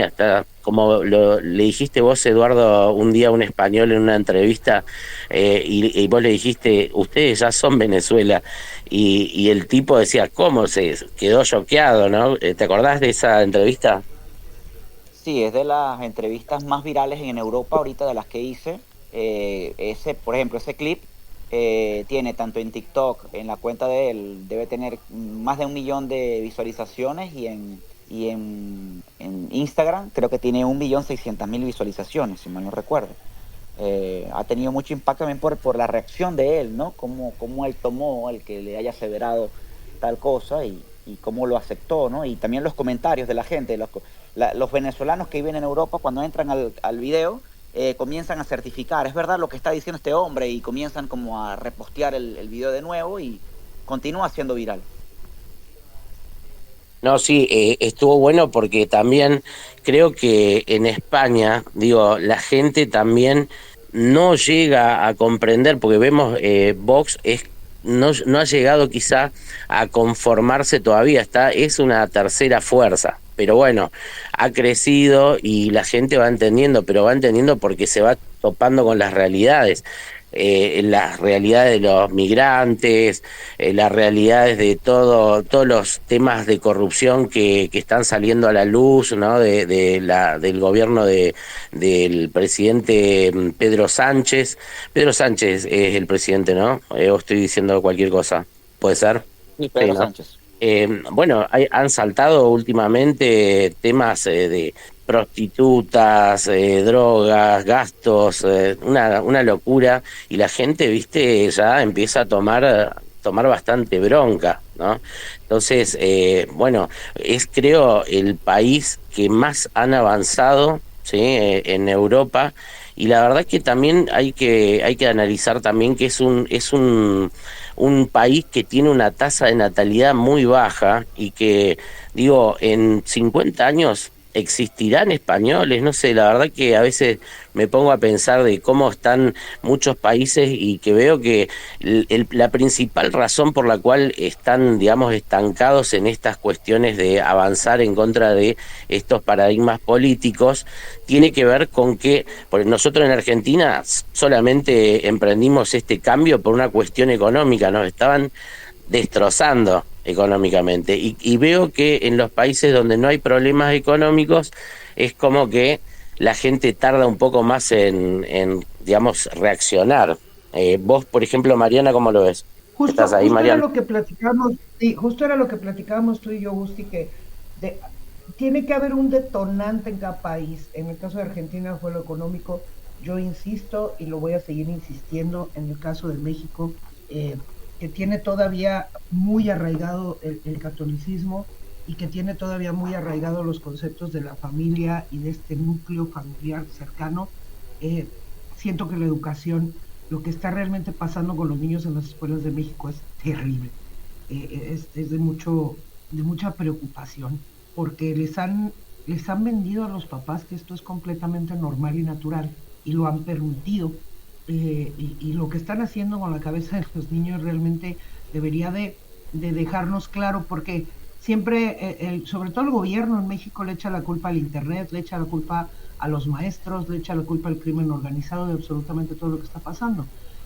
está, como le dijiste vos, Eduardo, un día a un español en una entrevista, y vos le dijiste, ustedes ya son Venezuela, y el tipo decía, ¿cómo? Se quedó choqueado, ¿no? ¿Te acordás de esa entrevista? Sí, es de las entrevistas más virales en Europa ahorita de las que hice. Por ejemplo, ese clip tiene tanto en TikTok, en la cuenta de él, debe tener más de 1 millón de visualizaciones en Instagram creo que tiene 1.600.000 visualizaciones, si mal no recuerdo. Ha tenido mucho impacto también por la reacción de él, ¿no? Cómo él tomó el que le haya aseverado tal cosa y cómo lo aceptó, ¿no? Y también los comentarios de la gente, los venezolanos que viven en Europa, cuando entran al video, comienzan a certificar, es verdad lo que está diciendo este hombre, y comienzan como a repostear el video de nuevo y continúa siendo viral. No, sí, estuvo bueno porque también creo que en España, digo, la gente también no llega a comprender, porque vemos Vox no ha llegado quizá a conformarse todavía, es una tercera fuerza, pero bueno, ha crecido y la gente va entendiendo, pero va entendiendo porque se va topando con las realidades de los migrantes, las realidades de todos los temas de corrupción que están saliendo a la luz, ¿no? Del gobierno del presidente Pedro Sánchez. Pedro Sánchez es el presidente, ¿no? O estoy diciendo cualquier cosa. ¿Puede ser? Y Sí, Pedro ¿no? Sánchez. Bueno, han saltado últimamente temas de prostitutas, drogas, gastos, una locura, y la gente, viste, ya empieza a tomar bastante bronca, ¿no? Entonces, bueno, es creo el país que más han avanzado, ¿sí? En Europa, y la verdad que también hay que analizar también que es un país que tiene una tasa de natalidad muy baja y que, digo, en 50 años existirán españoles, no sé, la verdad que a veces me pongo a pensar de cómo están muchos países y que veo que la principal razón por la cual están, digamos, estancados en estas cuestiones de avanzar en contra de estos paradigmas políticos tiene que ver con que, porque nosotros en Argentina solamente emprendimos este cambio por una cuestión económica, nos estaban destrozando económicamente. Y veo que en los países donde no hay problemas económicos es como que la gente tarda un poco más digamos, reaccionar. Vos, por ejemplo, Mariana, ¿cómo lo ves? ¿Estás ahí, Justo era Mariana? lo que platicamos, sí, justo era lo que platicábamos tú y yo, Gusti, que de- tiene que haber un detonante en cada país. En el caso de Argentina fue lo económico. Yo insisto y lo voy a seguir insistiendo en el caso de México, eh, que tiene todavía muy arraigado el catolicismo y que tiene todavía muy arraigado los conceptos de la familia y de este núcleo familiar cercano. Eh, Siento que la educación, lo que está realmente pasando con los niños en las escuelas de México es terrible. Es de mucha preocupación, porque les han vendido a los papás que esto es completamente normal y natural, y lo han permitido. Y lo que están haciendo con la cabeza de los niños realmente debería de dejarnos claro, porque siempre, sobre todo el gobierno en México le echa la culpa al Internet, le echa la culpa a los maestros, le echa la culpa al crimen organizado de absolutamente todo lo que está pasando.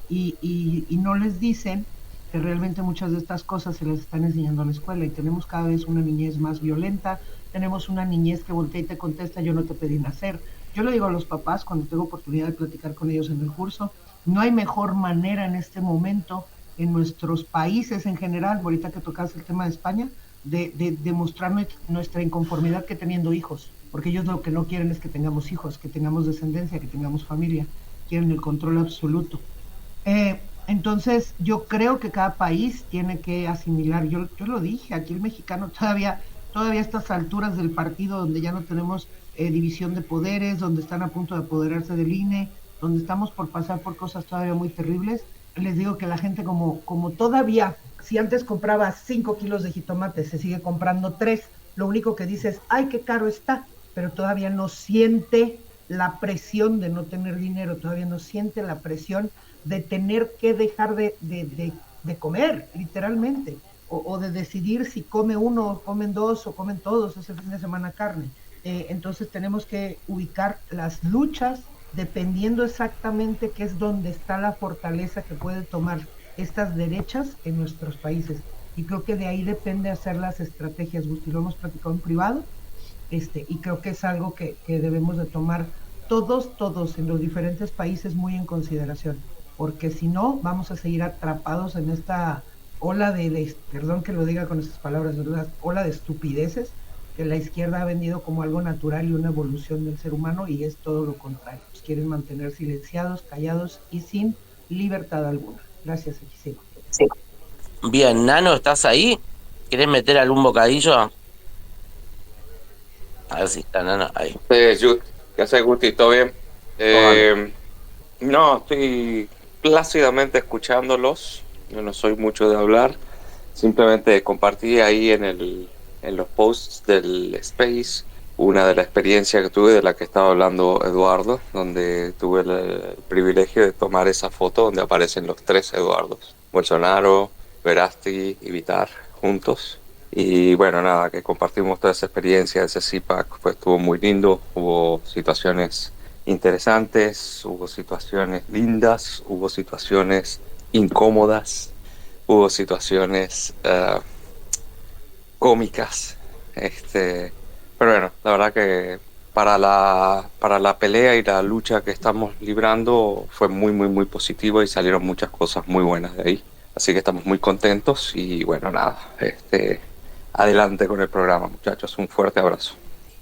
Y no les dicen que realmente muchas de estas cosas se las están enseñando a la escuela, y tenemos cada vez una niñez más violenta, tenemos una niñez que voltea y te contesta: yo no te pedí nacer. Yo le digo a los papás cuando tengo oportunidad de platicar con ellos en el curso: no hay mejor manera en este momento en nuestros países en general, ahorita que tocas el tema de España, de mostrar nuestra inconformidad que teniendo hijos, porque ellos lo que no quieren es que tengamos hijos, que tengamos descendencia, que tengamos familia, quieren el control absoluto. Entonces, yo creo que cada país tiene que asimilar, yo lo dije, aquí el mexicano todavía a estas alturas del partido, donde ya no tenemos división de poderes, donde están a punto de apoderarse del INE, donde estamos por pasar por cosas todavía muy terribles, les digo que la gente como todavía, si antes compraba 5 kilos de jitomate, se sigue comprando 3, lo único que dice es: ay, qué caro está, pero todavía no siente la presión de no tener dinero, todavía no siente la presión de tener que dejar de comer, literalmente, o de decidir si come uno, o comen dos, o comen todos ese fin de semana carne. Entonces tenemos que ubicar las luchas dependiendo exactamente qué es donde está la fortaleza que puede tomar estas derechas en nuestros países. Y creo que de ahí depende hacer las estrategias, Gusti, lo hemos platicado en privado, y creo que es algo que debemos de tomar todos en los diferentes países muy en consideración, porque si no, vamos a seguir atrapados en esta ola perdón que lo diga con esas palabras, ¿verdad? Ola de estupideces que la izquierda ha vendido como algo natural y una evolución del ser humano, y es todo lo contrario. Nos quieren mantener silenciados, callados y sin libertad alguna. Gracias, Equiseo. Sí. Bien, Nano, ¿estás ahí? ¿Querés meter algún bocadillo? A ver si está Nano ahí. ¿Qué haces, Gusti? ¿Todo bien? No, estoy plácidamente escuchándolos. Yo no soy mucho de hablar. Simplemente compartí ahí en los posts del Space una de las experiencias que tuve, de la que estaba hablando Eduardo, donde tuve el privilegio de tomar esa foto donde aparecen los tres Eduardos: Bolsonaro, Verástegui y Vitar juntos. Y bueno, nada, que compartimos toda esa experiencia. Ese CIPAC pues estuvo muy lindo, hubo situaciones interesantes, hubo situaciones lindas, hubo situaciones incómodas, hubo situaciones cómicas, pero bueno, la verdad que para la pelea y la lucha que estamos librando fue muy, muy, muy positivo y salieron muchas cosas muy buenas de ahí. Así que estamos muy contentos y bueno, nada, adelante con el programa, muchachos, un fuerte abrazo.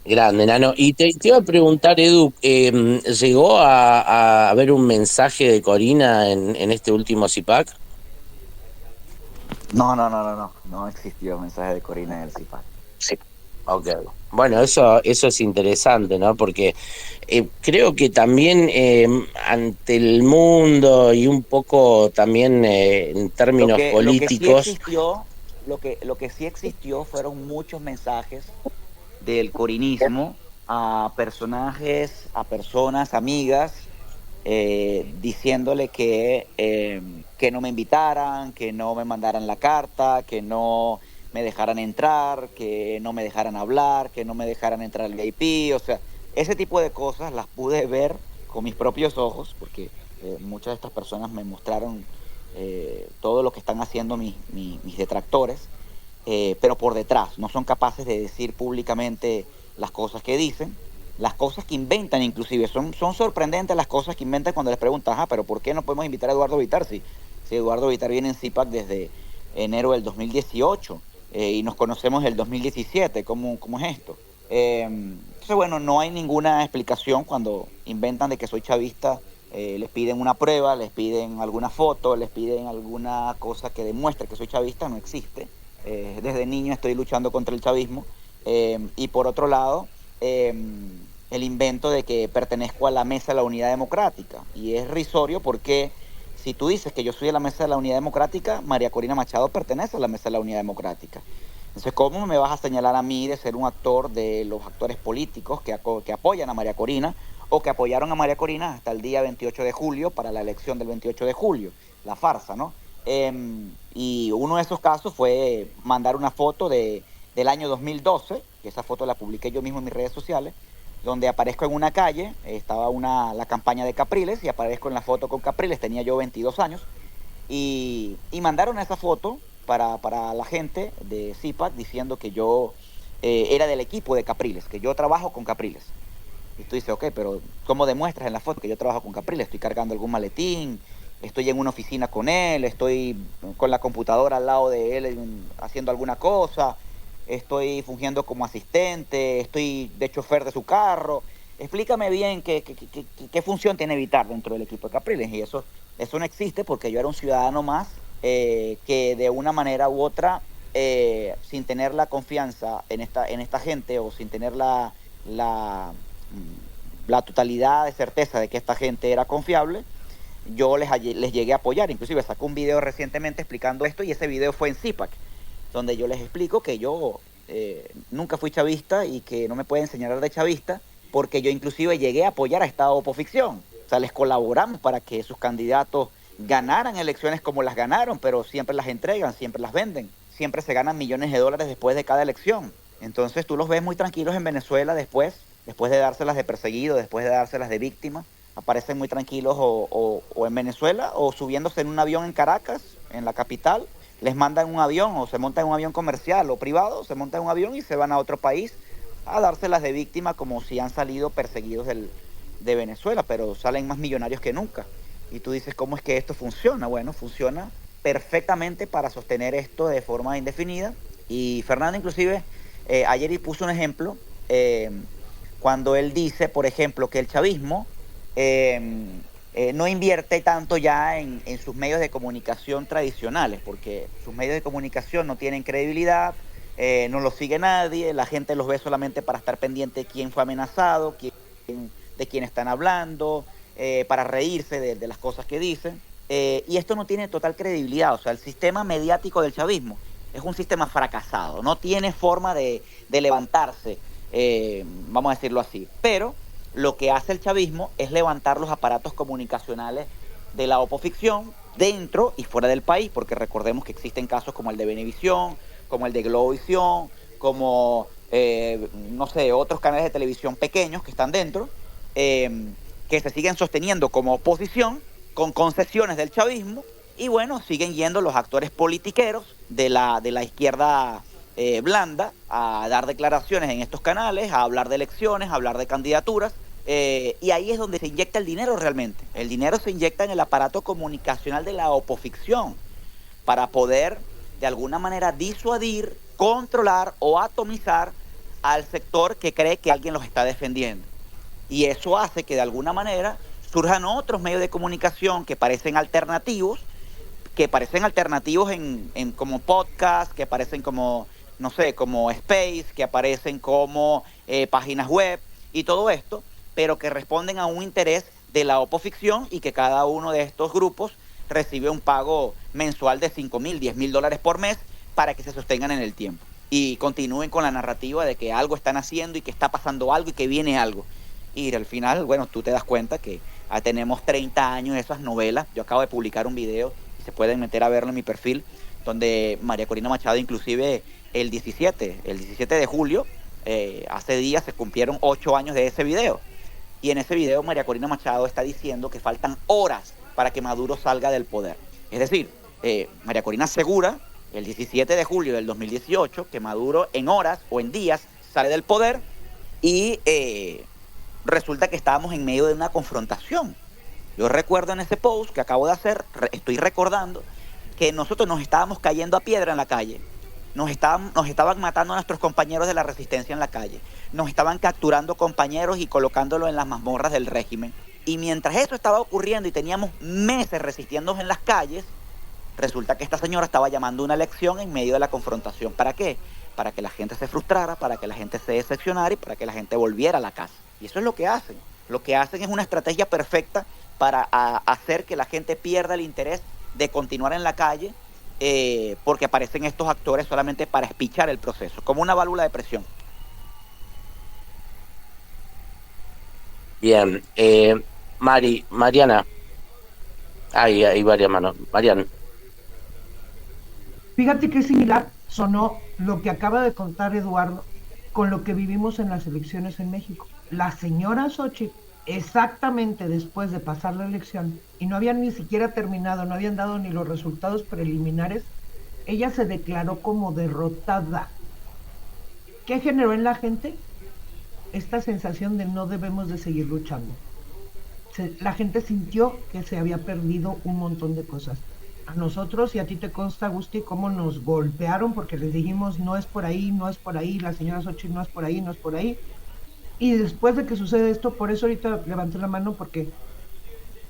Grande, Nano. Y te iba a preguntar, Edu, ¿llegó a haber un mensaje de Corina en este último CIPAC? No existió mensaje de Corina en el CIPAC. Sí. Ok. Bueno, eso es interesante, ¿no? Porque creo que también ante el mundo y un poco también en términos políticos. Lo que sí existió fueron muchos mensajes del corinismo a personajes, a personas, amigas, diciéndole que no me invitaran, que no me mandaran la carta, que no me dejaran entrar, que no me dejaran hablar, que no me dejaran entrar al VIP. O sea, ese tipo de cosas las pude ver con mis propios ojos, porque muchas de estas personas me mostraron todo lo que están haciendo mis detractores, pero por detrás no son capaces de decir públicamente las cosas que dicen, las cosas que inventan. Inclusive son sorprendentes las cosas que inventan cuando les preguntan, pero ¿por qué no podemos invitar a Eduardo Vitar si Eduardo Vitar viene en CIPAC desde enero del 2018 y nos conocemos del 2017? ¿Cómo es esto? Entonces, bueno, no hay ninguna explicación cuando inventan de que soy chavista. Les piden una prueba, les piden alguna foto, les piden alguna cosa que demuestre que soy chavista. No existe. Desde niño estoy luchando contra el chavismo. Y por otro lado, el invento de que pertenezco a la Mesa de la Unidad Democrática. Y es risorio porque si tú dices que yo soy de la Mesa de la Unidad Democrática, María Corina Machado pertenece a la Mesa de la Unidad Democrática. Entonces, ¿cómo me vas a señalar a mí de ser un actor de los actores políticos que apoyan a María Corina o que apoyaron a María Corina hasta el día 28 de julio para la elección del 28 de julio? La farsa, ¿no? Y uno de esos casos fue mandar una foto del año 2012, que esa foto la publiqué yo mismo en mis redes sociales, donde aparezco en una calle, estaba la campaña de Capriles, y aparezco en la foto con Capriles, tenía yo 22 años, y mandaron esa foto para la gente de CIPAC diciendo que yo era del equipo de Capriles, que yo trabajo con Capriles. Y tú dices, ok, pero ¿cómo demuestras en la foto que yo trabajo con Capriles? Estoy cargando algún maletín, estoy en una oficina con él, estoy con la computadora al lado de él haciendo alguna cosa, estoy fungiendo como asistente, estoy de chofer de su carro. Explícame bien qué función tiene Vitar dentro del equipo de Capriles. Y eso no existe, porque yo era un ciudadano más que de una manera u otra, sin tener la confianza en esta gente, o sin tener la totalidad de certeza de que esta gente era confiable, yo les llegué a apoyar. Inclusive sacé un video recientemente explicando esto, y ese video fue en CIPAC, donde yo les explico que yo nunca fui chavista y que no me pueden señalar de chavista, porque yo inclusive llegué a apoyar a esta oposición. O sea, les colaboramos para que sus candidatos ganaran elecciones como las ganaron, pero siempre las entregan, siempre las venden, siempre se ganan millones de dólares después de cada elección. Entonces tú los ves muy tranquilos en Venezuela después de dárselas de perseguido, después de dárselas de víctima. Aparecen muy tranquilos o en Venezuela, o subiéndose en un avión en Caracas, en la capital. Les mandan un avión, o se montan en un avión comercial o privado, se montan en un avión y se van a otro país a dárselas de víctima, como si han salido perseguidos de Venezuela, pero salen más millonarios que nunca. Y tú dices, ¿cómo es que esto funciona? Bueno, funciona perfectamente para sostener esto de forma indefinida. Y Fernando inclusive ayer puso un ejemplo eh, cuando él dice, por ejemplo, que el chavismo no invierte tanto ya en sus medios de comunicación tradicionales, porque sus medios de comunicación no tienen credibilidad, no los sigue nadie, la gente los ve solamente para estar pendiente de quién fue amenazado, de quién están hablando, para reírse de las cosas que dicen. Y esto no tiene total credibilidad, o sea, el sistema mediático del chavismo es un sistema fracasado, no tiene forma de levantarse, vamos a decirlo así. Pero lo que hace el chavismo es levantar los aparatos comunicacionales de la opoficción dentro y fuera del país, porque recordemos que existen casos como el de Venevisión, como el de Globovisión, como, no sé, otros canales de televisión pequeños que están dentro, que se siguen sosteniendo como oposición, con concesiones del chavismo, y bueno, siguen yendo los actores politiqueros de la izquierda blanda a dar declaraciones en estos canales, a hablar de elecciones, a hablar de candidaturas, y ahí es donde se inyecta el dinero realmente. El dinero se inyecta en el aparato comunicacional de la opoficción para poder de alguna manera disuadir, controlar o atomizar al sector que cree que alguien los está defendiendo. Y eso hace que de alguna manera surjan otros medios de comunicación que parecen alternativos en como podcast, que aparecen como, no sé, como Space, que aparecen como páginas web y todo esto, pero que responden a un interés de la opoficción y que cada uno de estos grupos recibe un pago mensual de $5,000, $10,000 por mes para que se sostengan en el tiempo y continúen con la narrativa de que algo están haciendo y que está pasando algo y que viene algo. Y al final, bueno, tú te das cuenta que tenemos 30 años de esas novelas. Yo acabo de publicar un video y se pueden meter a verlo en mi perfil, donde María Corina Machado inclusive el 17 de julio, hace días se cumplieron 8 años de ese video. Y en ese video María Corina Machado está diciendo que faltan horas para que Maduro salga del poder. Es decir, María Corina asegura el 17 de julio del 2018 que Maduro en horas o en días sale del poder y resulta que estábamos en medio de una confrontación. Yo recuerdo en ese post que acabo de hacer, estoy recordando que nosotros nos estábamos cayendo a piedra en la calle. Nos estaban matando a nuestros compañeros de la resistencia en la calle. Nos estaban capturando compañeros y colocándolos en las mazmorras del régimen. Y mientras eso estaba ocurriendo y teníamos meses resistiéndonos en las calles, resulta que esta señora estaba llamando una elección en medio de la confrontación. ¿Para qué? Para que la gente se frustrara, para que la gente se decepcionara y para que la gente volviera a la casa. Y eso es lo que hacen. Lo que hacen es una estrategia perfecta para hacer que la gente pierda el interés de continuar en la calle, porque aparecen estos actores solamente para espichar el proceso, como una válvula de presión. Bien, Mariana, hay varias manos. Mariana. Fíjate que similar sonó lo que acaba de contar Eduardo con lo que vivimos en las elecciones en México. La señora Xochitl, exactamente después de pasar la elección, y no habían ni siquiera terminado, no habían dado ni los resultados preliminares, ella se declaró como derrotada. ¿Qué generó en la gente? Esta sensación de no debemos de seguir luchando. La gente sintió que se había perdido un montón de cosas. A nosotros, y a ti te consta, Agustín, cómo nos golpearon porque les dijimos no es por ahí, no es por ahí, la señora Xochitl no es por ahí, no es por ahí. Y después de que sucede esto, por eso ahorita levanté la mano porque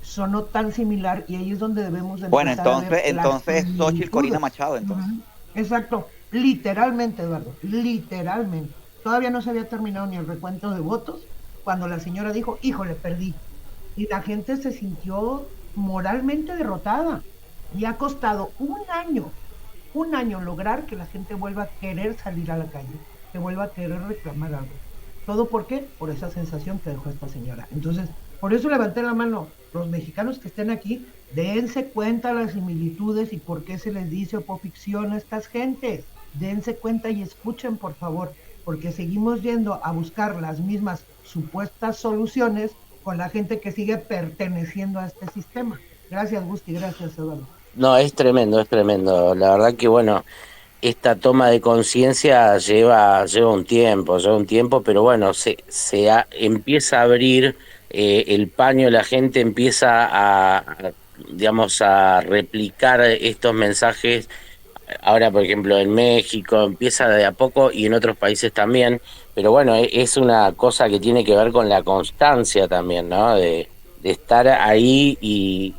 sonó tan similar y ahí es donde debemos de empezar a ver entonces Xochitl Corina Machado, entonces. Exacto, literalmente, Eduardo, literalmente. Todavía no se había terminado ni el recuento de votos cuando la señora dijo, híjole, perdí. Y la gente se sintió moralmente derrotada. Y ha costado un año lograr que la gente vuelva a querer salir a la calle, que vuelva a querer reclamar algo. ¿Todo por qué? Por esa sensación que dejó esta señora. Entonces, por eso levanté la mano. Los mexicanos que estén aquí, dense cuenta las similitudes y por qué se les dice opoficción a estas gentes. Dense cuenta y escuchen, por favor, porque seguimos yendo a buscar las mismas supuestas soluciones con la gente que sigue perteneciendo a este sistema. Gracias, Gusti, gracias, Eduardo. No, es tremendo, es tremendo. La verdad que, bueno, esta toma de conciencia lleva un tiempo, pero bueno, empieza a abrir el paño, la gente empieza digamos, a replicar estos mensajes. Ahora, por ejemplo, en México empieza de a poco y en otros países también, pero bueno, es una cosa que tiene que ver con la constancia también, ¿no? De estar ahí y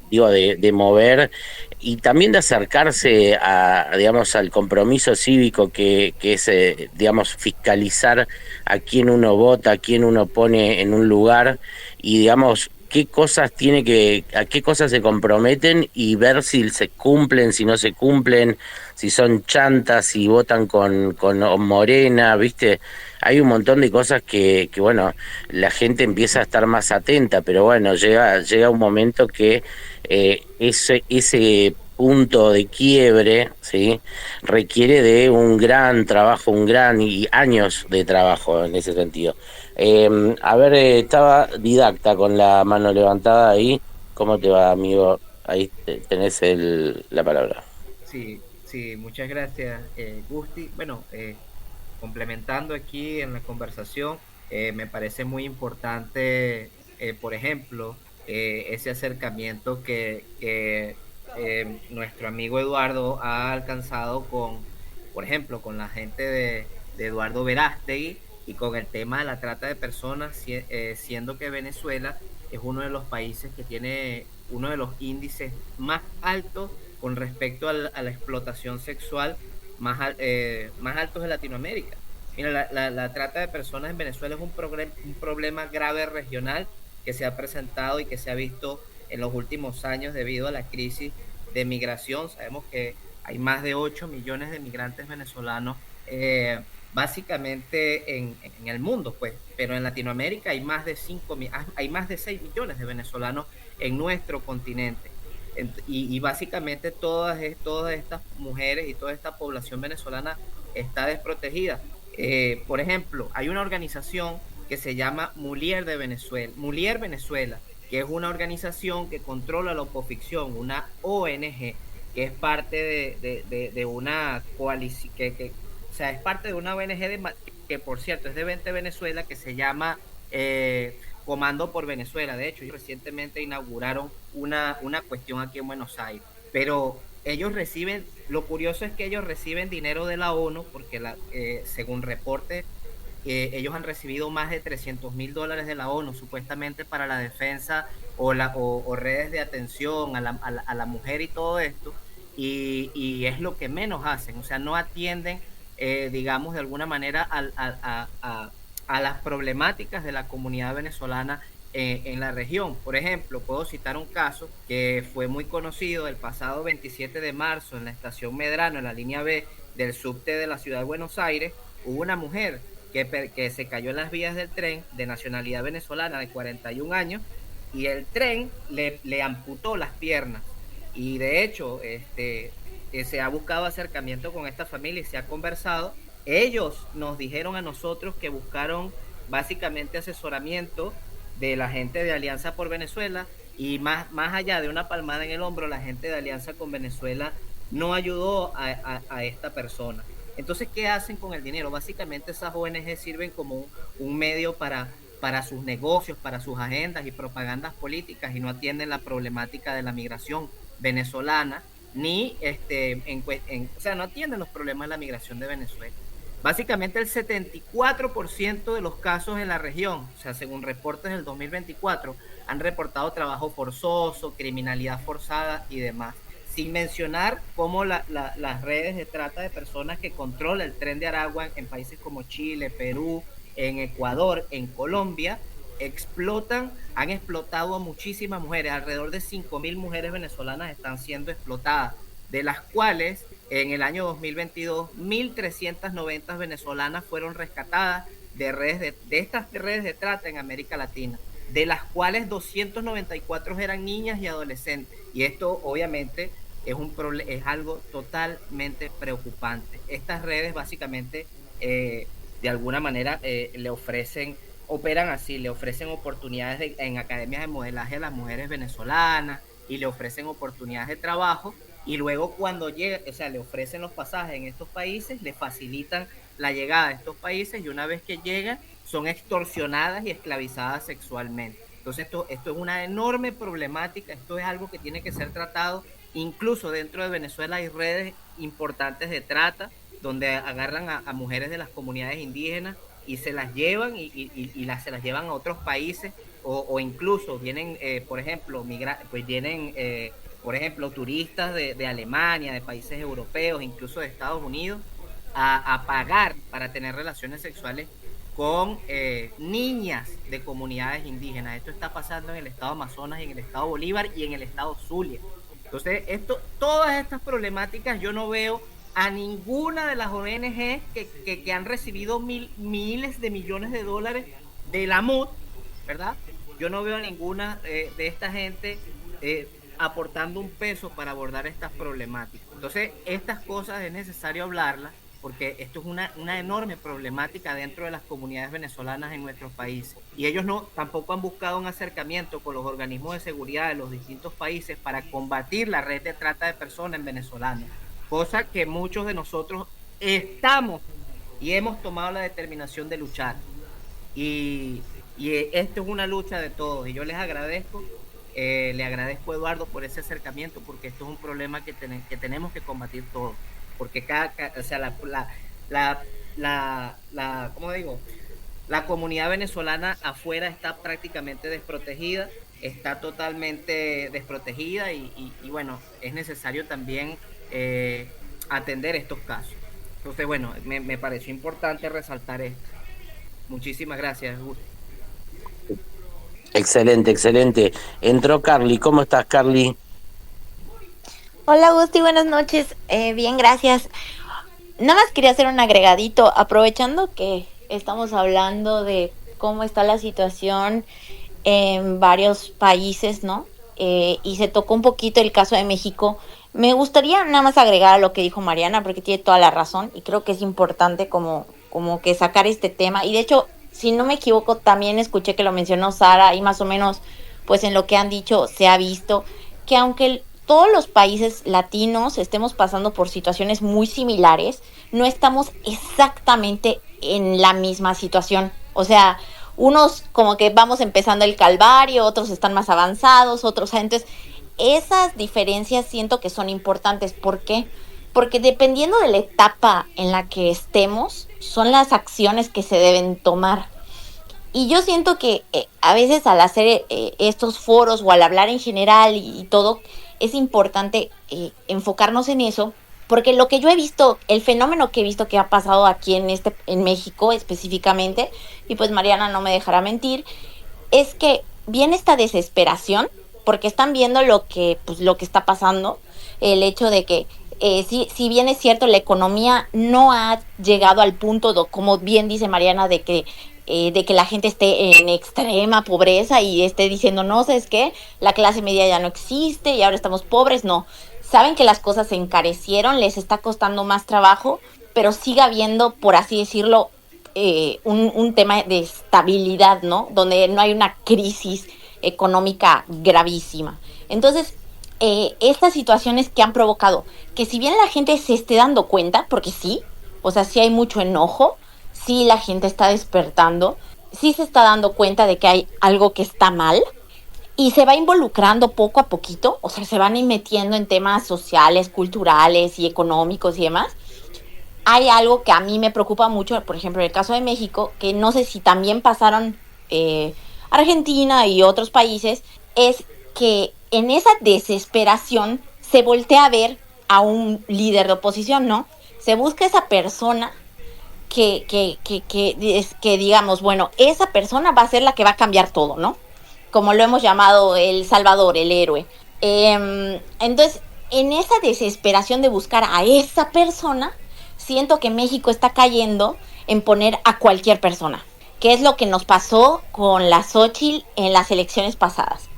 digo, de mover y también de acercarse digamos, al compromiso cívico que es, digamos, fiscalizar a quién uno vota, a quién uno pone en un lugar y, digamos, qué cosas a qué cosas se comprometen y ver si se cumplen, si no se cumplen, si son chantas, si votan con Morena, ¿viste? Hay un montón de cosas que bueno, la gente empieza a estar más atenta, pero bueno, llega un momento que ese punto de quiebre, ¿sí? Requiere de un gran trabajo, un gran y años de trabajo en ese sentido. A ver, estaba Didacta con la mano levantada ahí. ¿Cómo te va, amigo? Ahí tenés la palabra. Sí, sí, muchas gracias, Gusti. Bueno, complementando aquí en la conversación, me parece muy importante, por ejemplo, ese acercamiento que nuestro amigo Eduardo ha alcanzado con, por ejemplo, con la gente de Eduardo Verástegui y con el tema de la trata de personas, siendo que Venezuela es uno de los países que tiene uno de los índices más altos con respecto a la explotación sexual más altos de Latinoamérica. Mira, la trata de personas en Venezuela es un problema grave regional que se ha presentado y que se ha visto en los últimos años debido a la crisis de migración. Sabemos que hay más de 8 millones de migrantes venezolanos, básicamente en el mundo, pues, pero en Latinoamérica hay más de 6 millones de venezolanos en nuestro continente. Y básicamente todas estas mujeres y toda esta población venezolana está desprotegida. Por ejemplo, hay una organización que se llama Mulier Venezuela, que es una organización que controla la oposición, una ONG, que es parte de una coalición, o sea, es parte de una ONG que por cierto es de 20 Venezuela, que se llama Comando por Venezuela. De hecho, ellos recientemente inauguraron una cuestión aquí en Buenos Aires. Pero ellos reciben, lo curioso es que ellos reciben dinero de la ONU, porque según reportes, ellos han recibido más de $300,000 de la ONU, supuestamente para la defensa o redes de atención a la mujer y todo esto, y es lo que menos hacen, o sea, no atienden, digamos, de alguna manera a las problemáticas de la comunidad venezolana en la región. Por ejemplo, puedo citar un caso que fue muy conocido el pasado 27 de marzo en la estación Medrano, en la línea B del subte de la ciudad de Buenos Aires. Hubo una mujer que se cayó en las vías del tren, de nacionalidad venezolana, de 41 años, y el tren le amputó las piernas. Y de hecho, se ha buscado acercamiento con esta familia y se ha conversado. Ellos nos dijeron a nosotros que buscaron básicamente asesoramiento de la gente de Alianza por Venezuela, y más allá de una palmada en el hombro, la gente de Alianza con Venezuela no ayudó a esta persona. Entonces, ¿qué hacen con el dinero? Básicamente esas ONG sirven como un medio para sus negocios, para sus agendas y propagandas políticas, y no atienden la problemática de la migración venezolana, ni o sea, no atienden los problemas de la migración de Venezuela. Básicamente el 74% de los casos en la región, o sea, según reportes del 2024, han reportado trabajo forzoso, criminalidad forzada y demás. Sin mencionar cómo las redes de trata de personas que controla el Tren de Aragua en países como Chile, Perú, en Ecuador, en Colombia, han explotado a muchísimas mujeres. Alrededor de 5.000 mujeres venezolanas están siendo explotadas, de las cuales en el año 2022 1.390 venezolanas fueron rescatadas de estas redes de trata en América Latina, de las cuales 294 eran niñas y adolescentes. Y esto obviamente es algo totalmente preocupante. Estas redes básicamente, de alguna manera, operan así, le ofrecen oportunidades en academias de modelaje a las mujeres venezolanas, y le ofrecen oportunidades de trabajo, y luego cuando llega, o sea, le ofrecen los pasajes en estos países, le facilitan la llegada a estos países, y una vez que llegan, son extorsionadas y esclavizadas sexualmente. Entonces esto es una enorme problemática, esto es algo que tiene que ser tratado. Incluso dentro de Venezuela hay redes importantes de trata donde agarran a mujeres de las comunidades indígenas y se las llevan se las llevan a otros países o incluso vienen, por ejemplo, por ejemplo, turistas de Alemania, de países europeos, incluso de Estados Unidos, a pagar para tener relaciones sexuales con niñas de comunidades indígenas. Esto está pasando en el estado Amazonas, en el estado Bolívar y en el estado Zulia. Entonces, todas estas problemáticas yo no veo a ninguna de las ONG que han recibido miles de millones de dólares de la MUD, ¿verdad? Yo no veo a ninguna de esta gente aportando un peso para abordar estas problemáticas. Entonces, estas cosas es necesario hablarlas porque esto es una enorme problemática dentro de las comunidades venezolanas en nuestros países. Y ellos tampoco han buscado un acercamiento con los organismos de seguridad de los distintos países para combatir la red de trata de personas en venezolanos, cosa que muchos de nosotros estamos y hemos tomado la determinación de luchar. Y esto es una lucha de todos y yo les agradezco. Le agradezco a Eduardo por ese acercamiento porque esto es un problema que tenemos que combatir todos, porque ¿cómo digo? La comunidad venezolana afuera está prácticamente desprotegida, está totalmente desprotegida y bueno, es necesario también atender estos casos. Entonces, bueno, me pareció importante resaltar esto. Muchísimas gracias, Gusto. Excelente, excelente. Entró Carly. ¿Cómo estás, Carly? Hola, Gusti, buenas noches. Bien, gracias. Nada más quería hacer un agregadito, aprovechando que estamos hablando de cómo está la situación en varios países, ¿no? Y se tocó un poquito el caso de México. Me gustaría nada más agregar a lo que dijo Mariana, porque tiene toda la razón, y creo que es importante como que sacar este tema. Y de hecho, si no me equivoco, también escuché que lo mencionó Sara, y más o menos, pues en lo que han dicho, se ha visto que aunque todos los países latinos estemos pasando por situaciones muy similares, no estamos exactamente en la misma situación. O sea, unos como que vamos empezando el calvario, otros están más avanzados, otros... Entonces, esas diferencias siento que son importantes. ¿Por qué? Porque dependiendo de la etapa en la que estemos, son las acciones que se deben tomar. Y yo siento que a veces al hacer estos foros o al hablar en general y todo, es importante enfocarnos en eso, porque lo que yo he visto, el fenómeno que he visto que ha pasado aquí en México específicamente, y pues Mariana no me dejará mentir, es que viene esta desesperación, porque están viendo lo que está pasando, el hecho de que si bien es cierto, la economía no ha llegado al punto, como bien dice Mariana, de que la gente esté en extrema pobreza y esté diciendo, no, ¿sabes qué? La clase media ya no existe y ahora estamos pobres. No, saben que las cosas se encarecieron, les está costando más trabajo, pero sigue habiendo, por así decirlo, un tema de estabilidad, ¿no? Donde no hay una crisis económica gravísima. Entonces, estas situaciones que han provocado que si bien la gente se esté dando cuenta, porque sí, o sea, sí hay mucho enojo, sí la gente está despertando, sí se está dando cuenta de que hay algo que está mal y se va involucrando poco a poquito, o sea, se van metiendo en temas sociales, culturales y económicos y demás. Hay algo que a mí me preocupa mucho, por ejemplo, en el caso de México, que no sé si también pasaron Argentina y otros países, es que en esa desesperación se voltea a ver a un líder de oposición, ¿no? Se busca esa persona que digamos, bueno, esa persona va a ser la que va a cambiar todo, ¿no? Como lo hemos llamado el Salvador, el héroe. Entonces, en esa desesperación de buscar a esa persona, siento que México está cayendo en poner a cualquier persona, que es lo que nos pasó con la Xóchitl en las elecciones pasadas.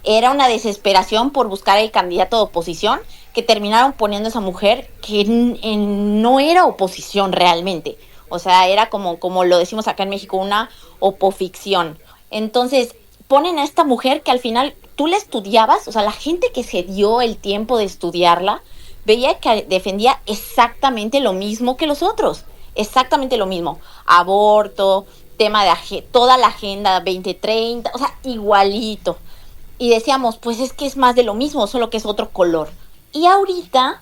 Era una desesperación por buscar el candidato de oposición, que terminaron poniendo a esa mujer que no era oposición realmente. O sea, era como lo decimos acá en México, una opoficción. Entonces, ponen a esta mujer que al final tú la estudiabas, o sea, la gente que se dio el tiempo de estudiarla, veía que defendía exactamente lo mismo que los otros. Exactamente lo mismo. Aborto, tema de toda la Agenda 2030, o sea, igualito. Y decíamos, pues es que es más de lo mismo, solo que es otro color. Y ahorita,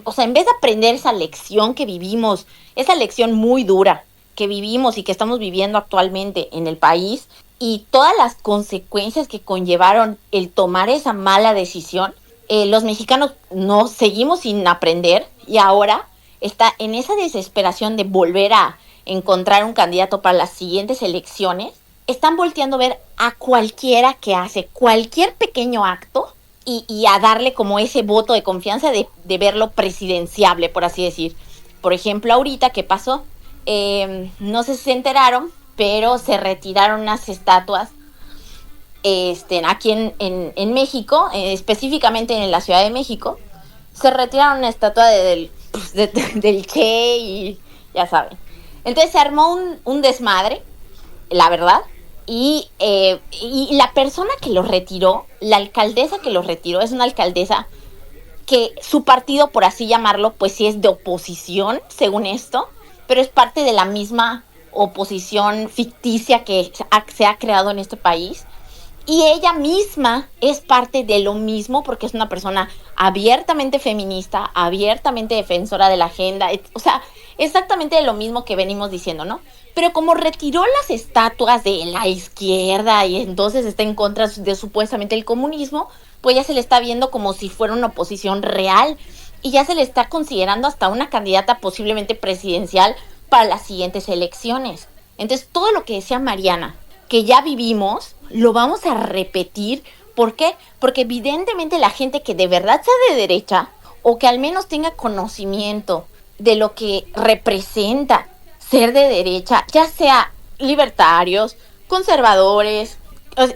o sea, en vez de aprender esa lección que vivimos, esa lección muy dura que vivimos y que estamos viviendo actualmente en el país, y todas las consecuencias que conllevaron el tomar esa mala decisión, los mexicanos no seguimos sin aprender y ahora está en esa desesperación de volver a encontrar un candidato para las siguientes elecciones. Están volteando a ver a cualquiera que hace cualquier pequeño acto y a darle como ese voto de confianza de verlo presidenciable, por así decir. Por ejemplo, ahorita, ¿qué pasó? No sé si se enteraron, pero se retiraron unas estatuas aquí en México, específicamente en la Ciudad de México. Se retiraron una estatua del Che y ya saben. Entonces se armó un desmadre, la verdad, y la persona que lo retiró, la alcaldesa que lo retiró, es una alcaldesa que su partido, por así llamarlo, pues sí es de oposición, según esto, pero es parte de la misma oposición ficticia que se ha creado en este país. Y ella misma es parte de lo mismo porque es una persona abiertamente feminista, abiertamente defensora de la agenda, o sea, exactamente de lo mismo que venimos diciendo, ¿no? Pero como retiró las estatuas de la izquierda y entonces está en contra de supuestamente el comunismo, pues ya se le está viendo como si fuera una oposición real y ya se le está considerando hasta una candidata posiblemente presidencial para las siguientes elecciones. Entonces, todo lo que decía Mariana, que ya vivimos, lo vamos a repetir. ¿Por qué? Porque evidentemente la gente que de verdad sea de derecha o que al menos tenga conocimiento de lo que representa ser de derecha, ya sea libertarios, conservadores,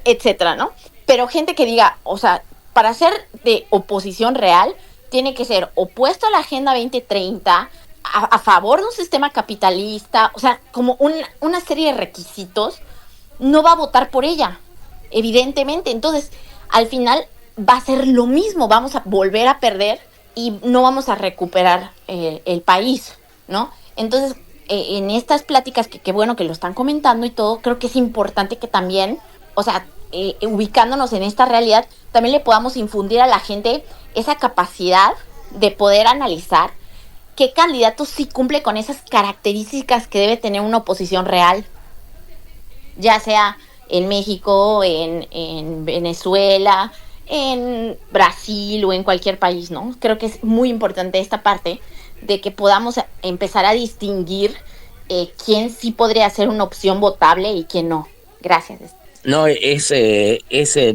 etcétera, ¿no? Pero gente que diga, o sea, para ser de oposición real, tiene que ser opuesto a la Agenda 2030, a favor de un sistema capitalista, o sea, como una serie de requisitos, no va a votar por ella, evidentemente. Entonces, al final va a ser lo mismo, vamos a volver a perder y no vamos a recuperar el país, ¿no? Entonces, en estas pláticas, que bueno que lo están comentando y todo, creo que es importante que también, o sea, ubicándonos en esta realidad, también le podamos infundir a la gente esa capacidad de poder analizar qué candidato sí cumple con esas características que debe tener una oposición real, ya sea en México, en Venezuela, en Brasil o en cualquier país, ¿no? Creo que es muy importante esta parte de que podamos empezar a distinguir quién sí podría ser una opción votable y quién no. Gracias. No, es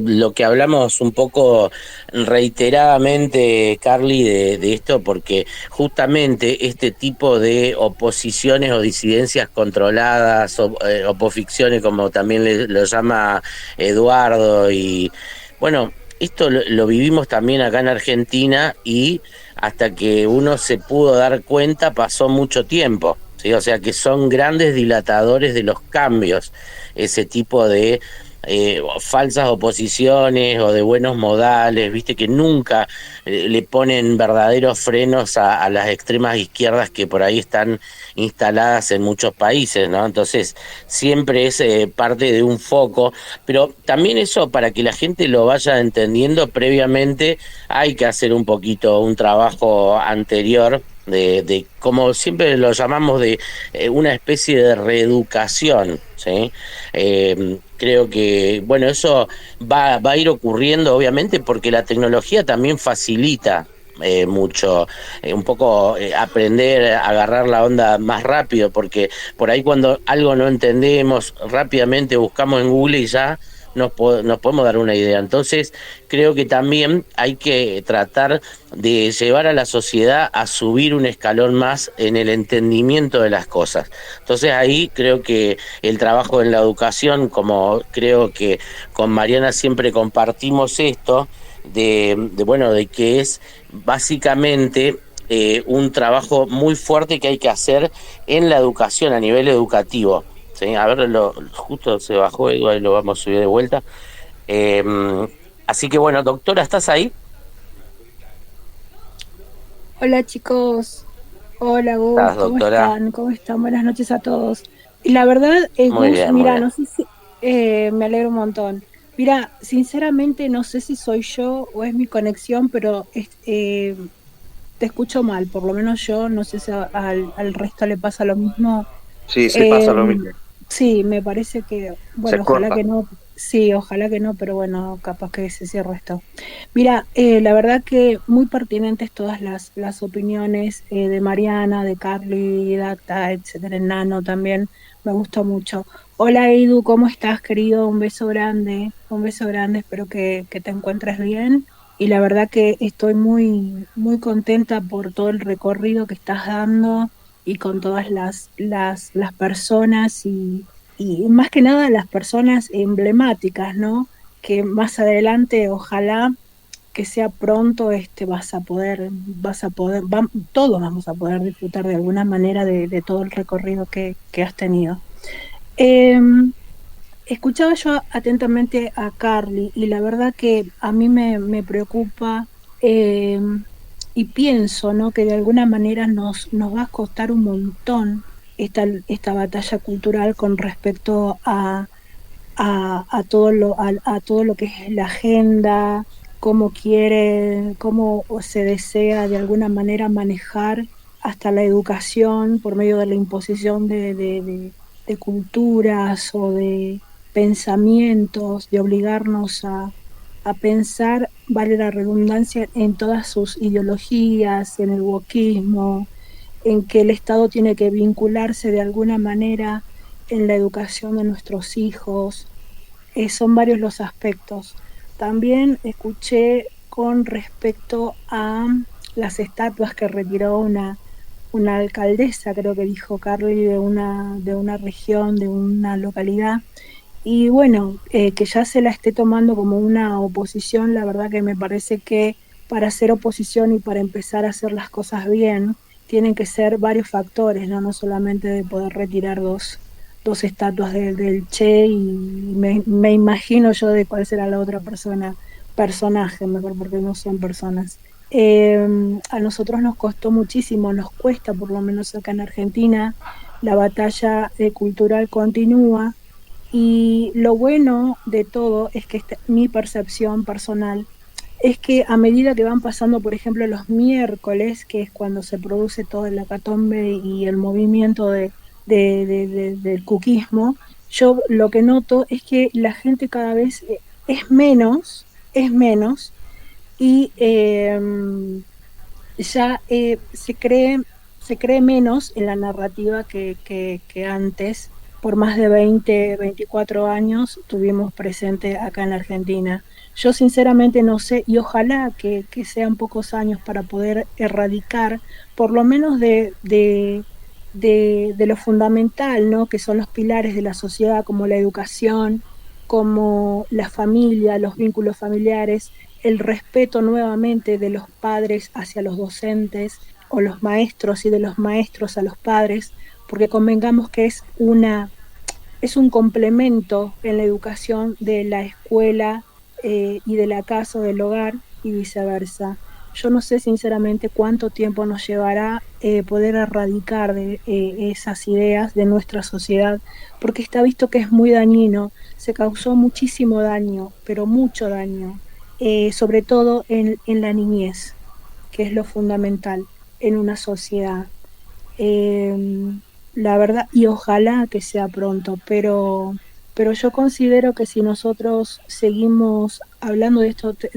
lo que hablamos un poco reiteradamente, Carly, de esto, porque justamente este tipo de oposiciones o disidencias controladas, opoficciones, como también lo llama Eduardo, y bueno, esto lo vivimos también acá en Argentina y hasta que uno se pudo dar cuenta pasó mucho tiempo. ¿Sí? O sea que son grandes dilatadores de los cambios, ese tipo de falsas oposiciones o de buenos modales, viste que nunca le ponen verdaderos frenos a las extremas izquierdas que por ahí están instaladas en muchos países, ¿no? Entonces siempre es parte de un foco, pero también eso para que la gente lo vaya entendiendo previamente hay que hacer un poquito un trabajo anterior de como siempre lo llamamos, de una especie de reeducación, ¿sí? Creo que, bueno, eso va a ir ocurriendo, obviamente, porque la tecnología también facilita mucho, un poco aprender a agarrar la onda más rápido, porque por ahí cuando algo no entendemos, rápidamente buscamos en Google y ya nos podemos dar una idea. Entonces, creo que también hay que tratar de llevar a la sociedad a subir un escalón más en el entendimiento de las cosas. Entonces, ahí creo que el trabajo en la educación, como creo que con Mariana siempre compartimos esto, de que es básicamente un trabajo muy fuerte que hay que hacer en la educación, a nivel educativo. Sí, a ver, justo se bajó Edu, ahí lo vamos a subir de vuelta. Así que bueno, doctora, ¿estás ahí? Hola chicos, hola Gus, ¿cómo Doctora? están? ¿Cómo están? Buenas noches a todos. Y la verdad, Muy Gus, bien, muy mira, bien. no sé si me alegro un montón. Mira, sinceramente no sé si soy yo o es mi conexión, pero te escucho mal, por lo menos yo, no sé si al resto le pasa lo mismo. Sí, sí pasa Eh, lo mismo. sí, me parece que, Se bueno, ojalá corta. que no, sí, ojalá que no, pero bueno, capaz que se cierre esto. Mira, la verdad que muy pertinentes todas las opiniones de Mariana, de Carly, Dacta, etcétera, Nano también, me gustó mucho. Hola Edu, ¿cómo estás, querido? Un beso grande, espero que te encuentres bien. Y la verdad que estoy muy, muy contenta por todo el recorrido que estás dando y con todas las personas y más que nada las personas emblemáticas, ¿no? Que más adelante, ojalá que sea pronto, todos vamos a poder disfrutar de alguna manera de todo el recorrido que has tenido. Eh, Escuchaba yo atentamente a Carly y la verdad que a mí me preocupa eh, y pienso, ¿no? Que de alguna manera nos va a costar un montón esta batalla cultural con respecto a todo lo que es la agenda, cómo se desea de alguna manera manejar hasta la educación por medio de la imposición de culturas o de pensamientos, de obligarnos a pensar, vale la redundancia, en todas sus ideologías, en el wokismo, en que el Estado tiene que vincularse de alguna manera en la educación de nuestros hijos. Son varios los aspectos. También escuché con respecto a las estatuas que retiró una alcaldesa, creo que dijo Carly, de una región, de una localidad. Y bueno, que ya se la esté tomando como una oposición, la verdad que me parece que para hacer oposición y para empezar a hacer las cosas bien, tienen que ser varios factores, ¿no? No solamente de poder retirar dos estatuas del Che y me imagino yo de cuál será la otra personaje, mejor porque no son personas. Eh, a nosotros nos costó muchísimo, nos cuesta, por lo menos acá en Argentina, la batalla cultural continúa y lo bueno de todo es que mi percepción personal es que a medida que van pasando, por ejemplo, los miércoles, que es cuando se produce todo el hecatombe y el movimiento del cuquismo, yo lo que noto es que la gente cada vez es menos, y ya se cree menos en la narrativa que antes, por más de 20 24 años, tuvimos presente acá en la Argentina. Yo sinceramente no sé, y ojalá que sean pocos años para poder erradicar, por lo menos de lo fundamental, ¿no? Que son los pilares de la sociedad, como la educación, como la familia, los vínculos familiares, el respeto nuevamente de los padres hacia los docentes o los maestros y de los maestros a los padres, porque convengamos que es un complemento en la educación de la escuela y de la casa o del hogar y viceversa. Yo no sé sinceramente cuánto tiempo nos llevará poder erradicar esas ideas de nuestra sociedad, porque está visto que es muy dañino, se causó muchísimo daño, pero mucho daño, sobre todo en la niñez, que es lo fundamental en una sociedad. Eh, la verdad, y ojalá que sea pronto, pero yo considero que si nosotros seguimos hablando de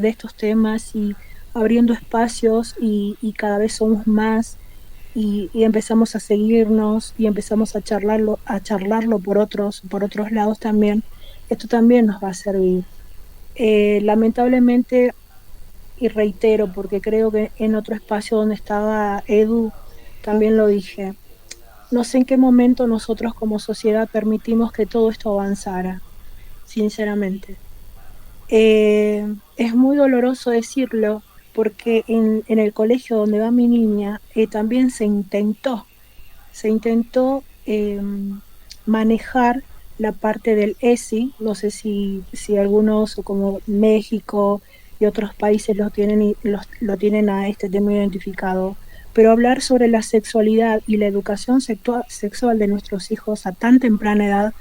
estos temas y abriendo espacios y cada vez somos más y empezamos a seguirnos y empezamos a charlarlo por otros lados también, esto también nos va a servir. Lamentablemente, y reitero, porque creo que en otro espacio donde estaba Edu, también lo dije, no sé en qué momento nosotros como sociedad permitimos que todo esto avanzara, sinceramente. Es muy doloroso decirlo porque en el colegio donde va mi niña también se intentó manejar la parte del ESI, no sé si algunos como México y otros países lo tienen a este tema identificado, pero hablar sobre la sexualidad y la educación sexual de nuestros hijos a tan temprana edad,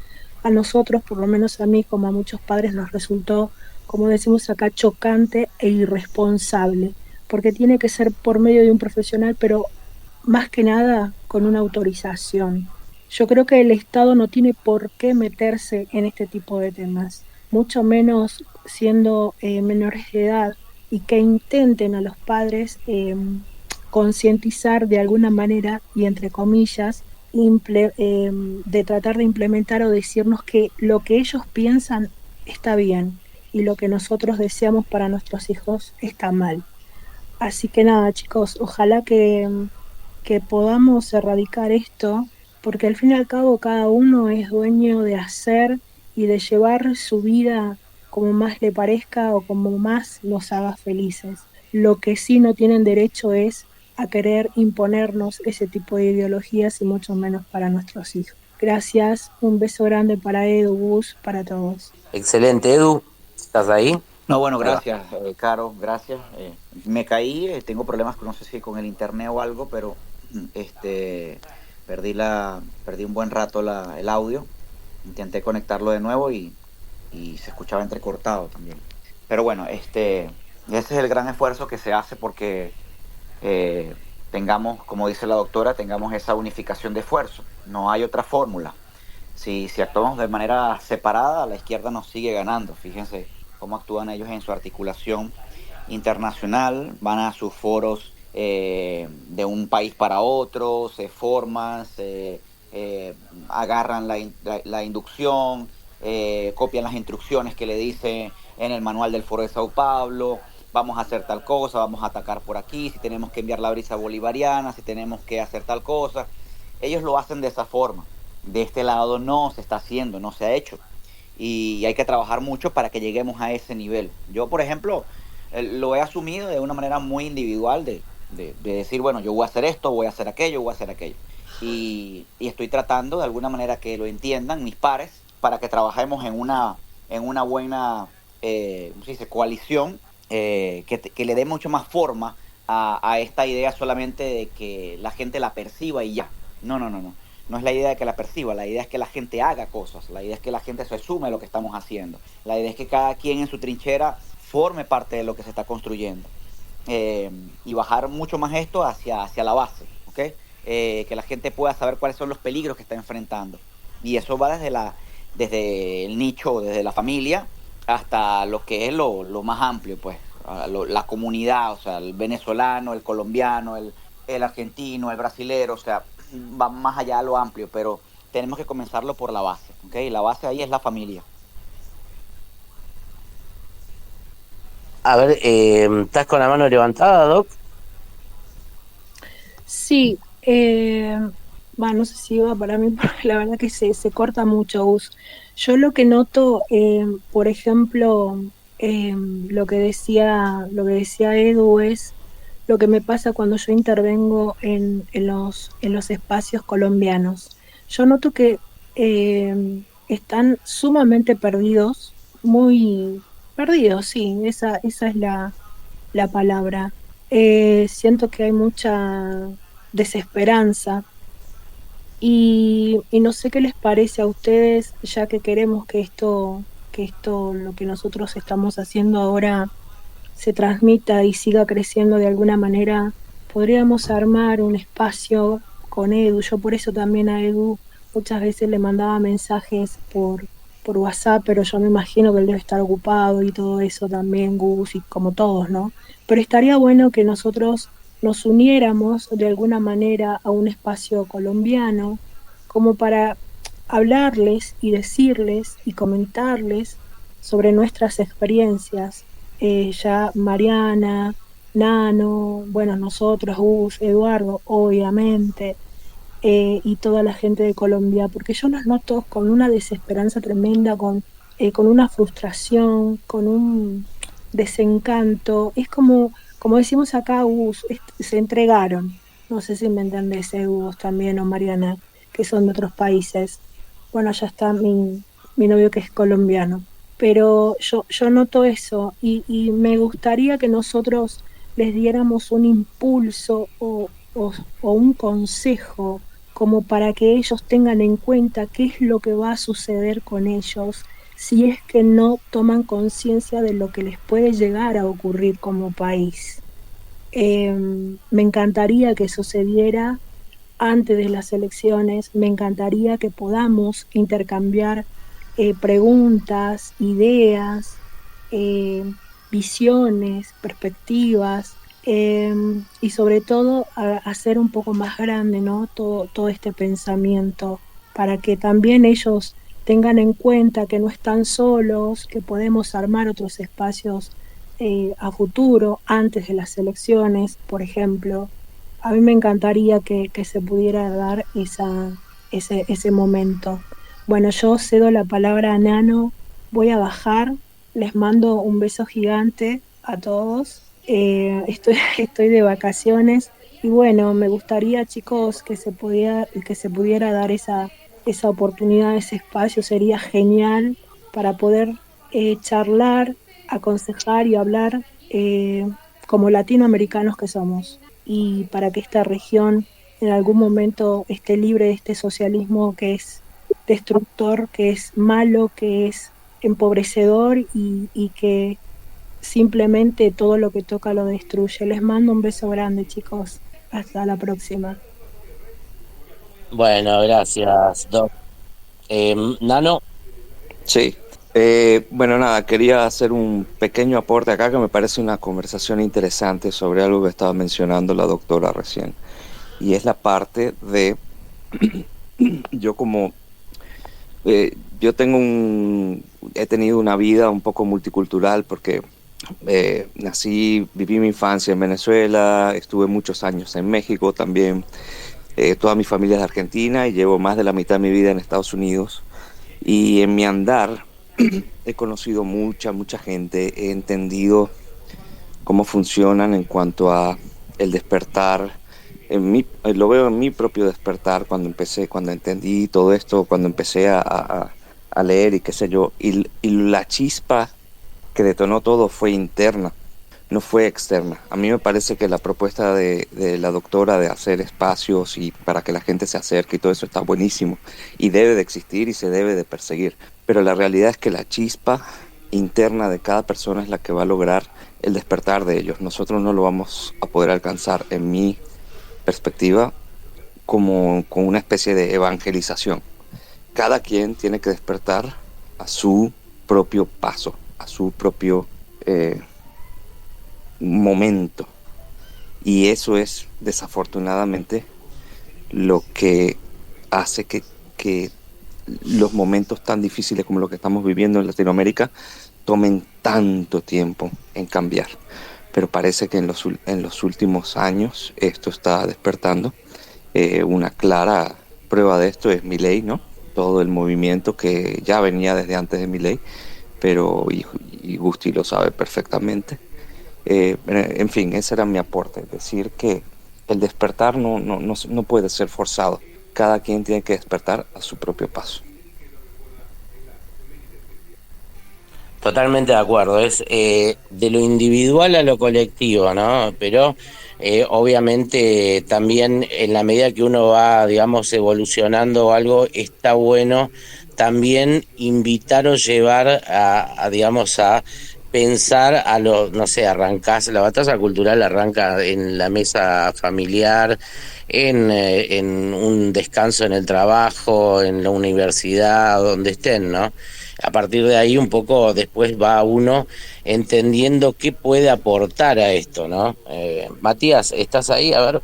a nosotros, por lo menos a mí, como a muchos padres, nos resultó, como decimos acá, chocante e irresponsable, porque tiene que ser por medio de un profesional, pero más que nada con una autorización. Yo creo que el Estado no tiene por qué meterse en este tipo de temas, mucho menos siendo menores de edad, y que intenten a los padres concientizar de alguna manera y entre comillas de tratar de implementar o decirnos que lo que ellos piensan está bien y lo que nosotros deseamos para nuestros hijos está mal. Así que nada, chicos, ojalá que podamos erradicar esto, porque al fin y al cabo cada uno es dueño de hacer y de llevar su vida como más le parezca o como más nos haga felices. Lo que sí no tienen derecho es a querer imponernos ese tipo de ideologías y mucho menos para nuestros hijos. Gracias, un beso grande para Edu, Gus, para todos. Excelente, Edu, ¿estás ahí? No, bueno, Ahí va. gracias, Caro, gracias. Me caí, tengo problemas, no sé si con el internet o algo, pero perdí un buen rato el audio. Intenté conectarlo de nuevo y se escuchaba entrecortado también. Pero bueno, ese es el gran esfuerzo que se hace porque tengamos, como dice la doctora, tengamos esa unificación de esfuerzo. No hay otra fórmula. Si actuamos de manera separada, la izquierda nos sigue ganando. Fíjense cómo actúan ellos en su articulación internacional, van a sus foros de un país para otro, se forman, agarran la inducción, copian las instrucciones que le dice en el manual del Foro de Sao Paulo, vamos a hacer tal cosa, vamos a atacar por aquí, si tenemos que enviar la brisa bolivariana, si tenemos que hacer tal cosa. Ellos lo hacen de esa forma. De este lado no se está haciendo, no se ha hecho. Y hay que trabajar mucho para que lleguemos a ese nivel. Yo, por ejemplo, lo he asumido de una manera muy individual de decir, bueno, yo voy a hacer esto, voy a hacer aquello, voy a hacer aquello. Y estoy tratando de alguna manera que lo entiendan mis pares para que trabajemos en una buena ¿cómo se dice? Coalición que le dé mucho más forma a esta idea solamente de que la gente la perciba y ya. No. No es la idea de que la perciba, la idea es que la gente haga cosas, la idea es que la gente se sume lo que estamos haciendo, la idea es que cada quien en su trinchera forme parte de lo que se está construyendo y bajar mucho más esto hacia la base, ¿ok? Que la gente pueda saber cuáles son los peligros que está enfrentando. Y eso va desde el nicho, desde la familia, hasta lo que es lo más amplio, pues, la comunidad, o sea, el venezolano, el colombiano, el argentino, el brasilero, o sea, va más allá de lo amplio, pero tenemos que comenzarlo por la base, ¿ok? La base ahí es la familia. A ver, ¿estás con la mano levantada, Doc? Sí, no sé si iba para mí, porque la verdad que se corta mucho, Gus. Yo lo que noto, por ejemplo, lo que decía Edu es lo que me pasa cuando yo intervengo en los espacios colombianos. Yo noto que están sumamente perdidos, muy perdidos, sí, esa es la palabra. Siento que hay mucha desesperanza y no sé qué les parece a ustedes, ya que queremos que esto, lo que nosotros estamos haciendo ahora se transmita y siga creciendo de alguna manera. Podríamos armar un espacio con Edu. Yo por eso también a Edu muchas veces le mandaba mensajes por WhatsApp, pero yo me imagino que él debe estar ocupado y todo eso también, Gus, y como todos, ¿no? Pero estaría bueno que nosotros nos uniéramos de alguna manera a un espacio colombiano, como para hablarles y decirles y comentarles sobre nuestras experiencias. Ya Mariana, Nano, bueno, nosotros, Gus, Eduardo, obviamente, y toda la gente de Colombia, porque yo nos noto con una desesperanza tremenda, con una frustración, con un desencanto. Es como decimos acá, Gus, se entregaron. No sé si me entendés, Gus, también, o Mariana, que son de otros países. Bueno, ya está mi novio que es colombiano. Pero yo noto eso y me gustaría que nosotros les diéramos un impulso o o un consejo como para que ellos tengan en cuenta qué es lo que va a suceder con ellos si es que no toman conciencia de lo que les puede llegar a ocurrir como país. Me encantaría que sucediera antes de las elecciones, me encantaría que podamos intercambiar preguntas, ideas, eh, visiones, perspectivas, y sobre todo hacer un poco más grande, ¿no? Todo este pensamiento, para que también ellos tengan en cuenta que no están solos, que podemos armar otros espacios a futuro, antes de las elecciones, por ejemplo. A mí me encantaría que se pudiera dar ese momento. Bueno, yo cedo la palabra a Nano, voy a bajar, les mando un beso gigante a todos. Estoy de vacaciones y bueno, me gustaría, chicos, que se pudiera dar esa oportunidad, ese espacio, sería genial para poder charlar, aconsejar y hablar como latinoamericanos que somos, y para que esta región en algún momento esté libre de este socialismo que es destructor, que es malo, que es empobrecedor y que simplemente todo lo que toca lo destruye. Les mando un beso grande, chicos. Hasta la próxima. Bueno, gracias, Doc. Nano, Sí. Bueno, nada, quería hacer un pequeño aporte acá que me parece una conversación interesante sobre algo que estaba mencionando la doctora recién. Y es la parte de, yo como, yo he tenido una vida un poco multicultural porque viví mi infancia en Venezuela, estuve muchos años en México también. Toda mi familia es de Argentina y llevo más de la mitad de mi vida en Estados Unidos. Y en mi andar he conocido mucha gente, he entendido cómo funcionan en cuanto a el despertar. Lo veo en mi propio despertar cuando entendí todo esto, cuando empecé a leer y qué sé yo. Y la chispa que detonó todo fue interna, no fue externa. A mí me parece que la propuesta de la doctora de hacer espacios y para que la gente se acerque y todo eso está buenísimo y debe de existir y se debe de perseguir. Pero la realidad es que la chispa interna de cada persona es la que va a lograr el despertar de ellos. Nosotros no lo vamos a poder alcanzar, en mi perspectiva, como con una especie de evangelización. Cada quien tiene que despertar a su propio paso, a su propio momento. Y eso es desafortunadamente lo que hace que los momentos tan difíciles como los que estamos viviendo en Latinoamérica tomen tanto tiempo en cambiar. Pero parece que en los últimos años esto está despertando. Una clara prueba de esto es Milei, ¿no? Todo el movimiento que ya venía desde antes de Milei, pero y Gusti lo sabe perfectamente. En fin, ese era mi aporte, es decir, que el despertar no puede ser forzado. Cada quien tiene que despertar a su propio paso. totalmente de acuerdo. Es de lo individual a lo colectivo, ¿no? Pero obviamente también en la medida que uno va, digamos, evolucionando algo, está bueno también invitar o llevar digamos, a pensar no sé, arrancás, la batalla cultural arranca en la mesa familiar, en un descanso en el trabajo, en la universidad, donde estén, ¿no? A partir de ahí un poco después va uno entendiendo qué puede aportar a esto, ¿no? Matías, ¿estás ahí? A ver.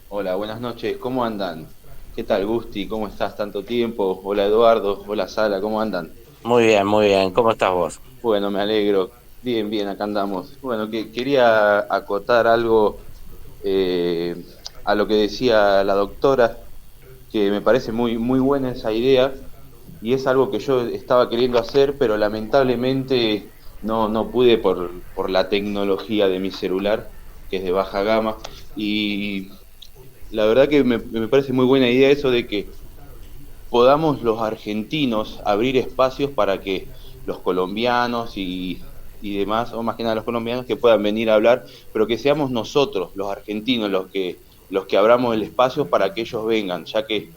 Hola, buenas noches, ¿cómo andan? ¿Qué tal, Gusti? ¿Cómo estás? Tanto tiempo. Hola, Eduardo. Hola, Sala, ¿cómo andan? Muy bien, muy bien. ¿Cómo estás vos? Bueno, me alegro. Bien, bien, acá andamos. Bueno, que quería acotar algo eh, a lo que decía la doctora, que me parece muy buena esa idea y es algo que yo estaba queriendo hacer, pero lamentablemente no pude por la tecnología de mi celular, que es de baja gama, y la verdad que me parece muy buena idea eso de que podamos los argentinos abrir espacios para que los colombianos y demás, o más que nada los colombianos, que puedan venir a hablar, pero que seamos nosotros, los argentinos, los que abramos el espacio para que ellos vengan, ya que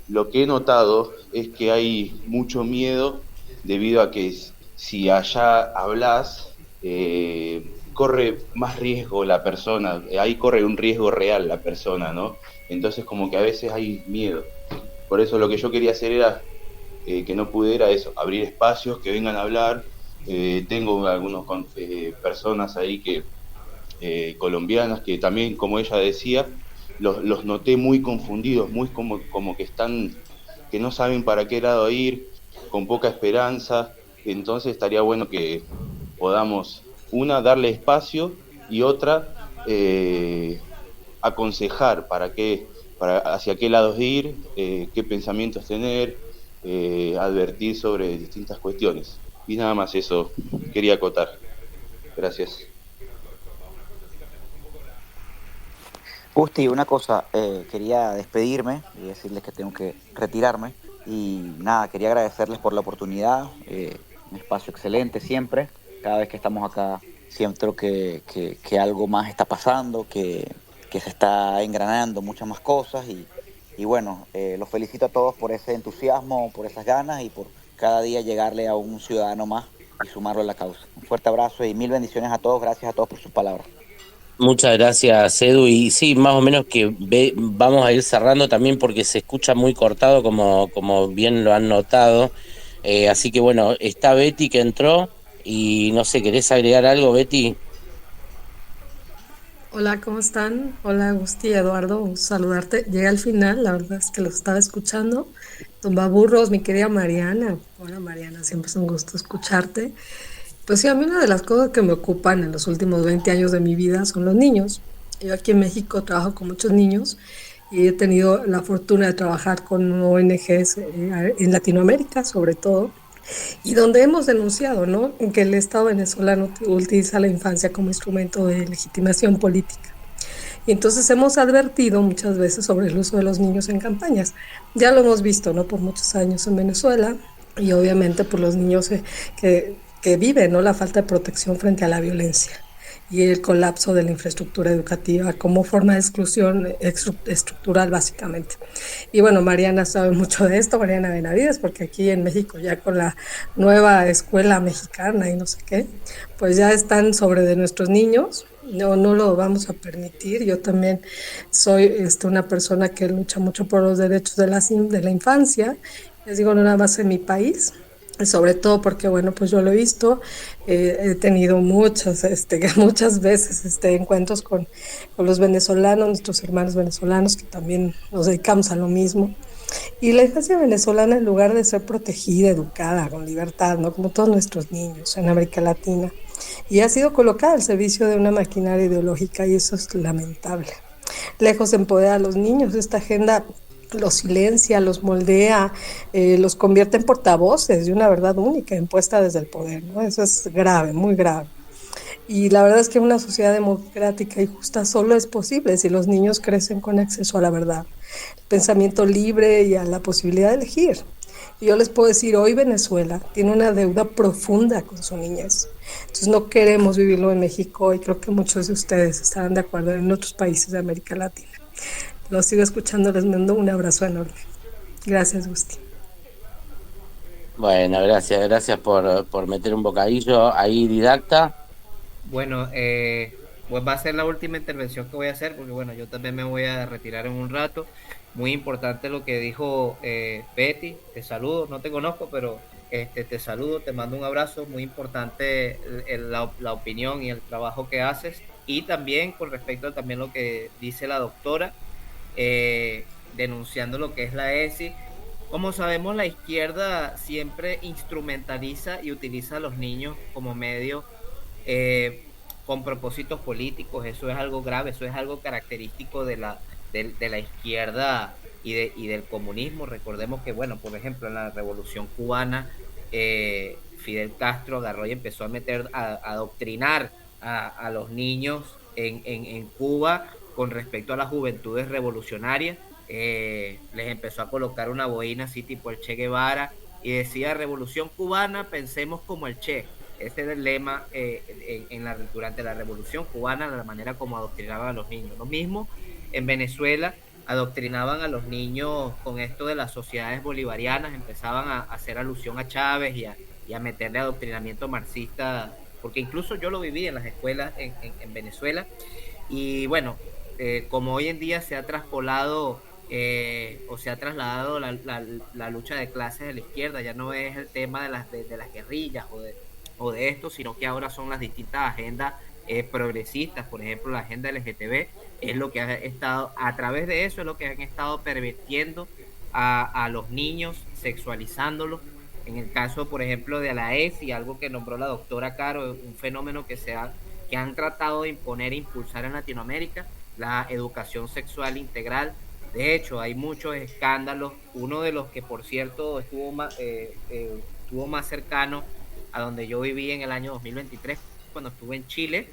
lo que he notado es que hay mucho miedo debido a que si allá hablas, corre más riesgo la persona, ahí corre un riesgo real la persona, ¿no? Entonces como que a veces hay miedo. Por eso lo que yo quería hacer era, que no pudiera eso, abrir espacios, que vengan a hablar. Tengo algunos personas ahí que colombianas que también, como ella decía, los noté muy confundidos, muy como que están, que no saben para qué lado ir, con poca esperanza. Entonces estaría bueno que podamos, una, darle espacio, y otra, aconsejar hacia qué lados ir, qué pensamientos tener, advertir sobre distintas cuestiones. Y nada más eso quería acotar. Gracias. Gusti, una cosa, quería despedirme y decirles que tengo que retirarme. Y nada, quería agradecerles por la oportunidad, un espacio excelente siempre. Cada vez que estamos acá siento que algo más está pasando, que se está engranando muchas más cosas. Y bueno, los felicito a todos por ese entusiasmo, por esas ganas y por cada día llegarle a un ciudadano más y sumarlo a la causa. Un fuerte abrazo y mil bendiciones a todos. Gracias a todos por sus palabras. Muchas gracias, Edu. Y sí, más o menos que vamos a ir cerrando también porque se escucha muy cortado, como bien lo han notado. Así que bueno, está Betty que entró y no sé, ¿querés agregar algo, Betty? Hola, ¿cómo están? Hola, Agustí, Eduardo, un saludarte. Llegué al final, la verdad es que los estaba escuchando. Tumba burros, mi querida Mariana. Hola, Mariana, siempre es un gusto escucharte. Pues sí, a mí una de las cosas que me ocupan en los últimos 20 años de mi vida son los niños. Yo aquí en México trabajo con muchos niños y he tenido la fortuna de trabajar con ONGs en Latinoamérica, sobre todo, y donde hemos denunciado, ¿no?, en que el Estado venezolano utiliza la infancia como instrumento de legitimación política. Y entonces hemos advertido muchas veces sobre el uso de los niños en campañas. Ya lo hemos visto, ¿no?, por muchos años en Venezuela y obviamente por los niños que viven, ¿no?, la falta de protección frente a la violencia y el colapso de la infraestructura educativa como forma de exclusión estructural, básicamente. Y bueno, Mariana sabe mucho de esto, Mariana Benavides, porque aquí en México ya con la nueva escuela mexicana y no sé qué, pues ya están sobre de nuestros niños. No, no lo vamos a permitir. Yo también soy una persona que lucha mucho por los derechos de la infancia. Les digo, no nada más en mi país, sobre todo porque, bueno, pues yo lo he visto, he tenido muchas veces encuentros con los venezolanos, nuestros hermanos venezolanos, que también nos dedicamos a lo mismo. Y la infancia venezolana, en lugar de ser protegida, educada, con libertad, ¿no?, como todos nuestros niños en América Latina, y ha sido colocada al servicio de una maquinaria ideológica, y eso es lamentable. Lejos de empoderar a los niños, esta agenda los silencia, los moldea, los convierte en portavoces de una verdad única impuesta desde el poder, ¿no? Eso es grave, muy grave. Y la verdad es que una sociedad democrática y justa solo es posible si los niños crecen con acceso a la verdad, el pensamiento libre y a la posibilidad de elegir. Y yo les puedo decir, hoy Venezuela tiene una deuda profunda con su niñez. Entonces no queremos vivirlo en México, y creo que muchos de ustedes estarán de acuerdo en otros países de América Latina. Los sigo escuchando, les mando un abrazo enorme. Gracias, Gusti. Bueno, gracias por meter un bocadillo ahí, Didacta. Bueno, pues va a ser la última intervención que voy a hacer, porque bueno, yo también me voy a retirar en un rato. Muy importante lo que dijo Betty. Te saludo, no te conozco, pero te saludo, te mando un abrazo. Muy importante la opinión y el trabajo que haces. Y también con respecto a también lo que dice la doctora, denunciando lo que es la ESI. Como sabemos, la izquierda siempre instrumentaliza y utiliza a los niños como medio con propósitos políticos. Eso es algo grave, eso es algo característico de la izquierda y del comunismo. Recordemos que, bueno, por ejemplo, en la Revolución Cubana, Fidel Castro agarró y empezó a adoctrinar a los niños en Cuba con respecto a las juventudes revolucionarias. Les empezó a colocar una boina así tipo el Che Guevara y decía: Revolución Cubana, pensemos como el Che. Ese era el lema durante la Revolución Cubana, la manera como adoctrinaban a los niños. Lo mismo en Venezuela, adoctrinaban a los niños con esto de las sociedades bolivarianas, empezaban a hacer alusión a Chávez y a meterle adoctrinamiento marxista, porque incluso yo lo viví en las escuelas en Venezuela. Y bueno, como hoy en día se ha traspolado o se ha trasladado la lucha de clases de la izquierda, ya no es el tema de las guerrillas o de esto, sino que ahora son las distintas agendas progresistas, por ejemplo la agenda LGTB, es lo que ha estado, a través de eso es lo que han estado pervirtiendo a los niños, sexualizándolos. En el caso, por ejemplo, de la ESI, algo que nombró la doctora Caro, un fenómeno que han tratado de imponer e impulsar en Latinoamérica, la educación sexual integral. De hecho, hay muchos escándalos. Uno de los que, por cierto, estuvo más cercano a donde yo viví en el año 2023, cuando estuve en Chile,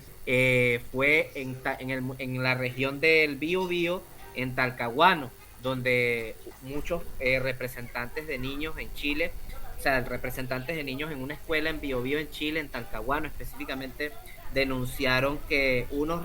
fue en la región del Biobío, en Talcahuano, donde muchos representantes de niños en Chile, o sea, representantes de niños en una escuela en Biobío, en Chile, en Talcahuano específicamente, denunciaron que unos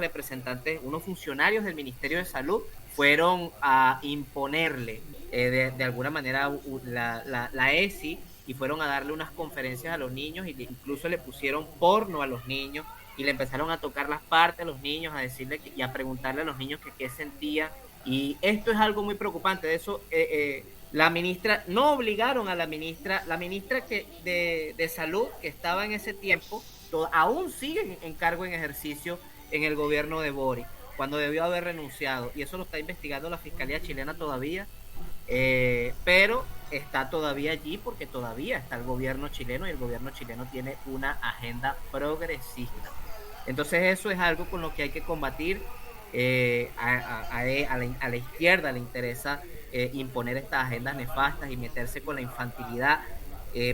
funcionarios del Ministerio de Salud fueron a imponerle de alguna manera la ESI, y fueron a darle unas conferencias a los niños, y incluso le pusieron porno a los niños y le empezaron a tocar las partes a los niños, a decirle y a preguntarle a los niños que qué sentía. Y esto es algo muy preocupante. De eso la ministra, no obligaron a la ministra de salud, que estaba en ese tiempo, aún sigue en cargo, en ejercicio en el gobierno de Boric, cuando debió haber renunciado, y eso lo está investigando la Fiscalía chilena todavía, pero está todavía allí porque todavía está el gobierno chileno, y el gobierno chileno tiene una agenda progresista. Entonces eso es algo con lo que hay que combatir. A la izquierda le interesa imponer estas agendas nefastas y meterse con la infantilidad,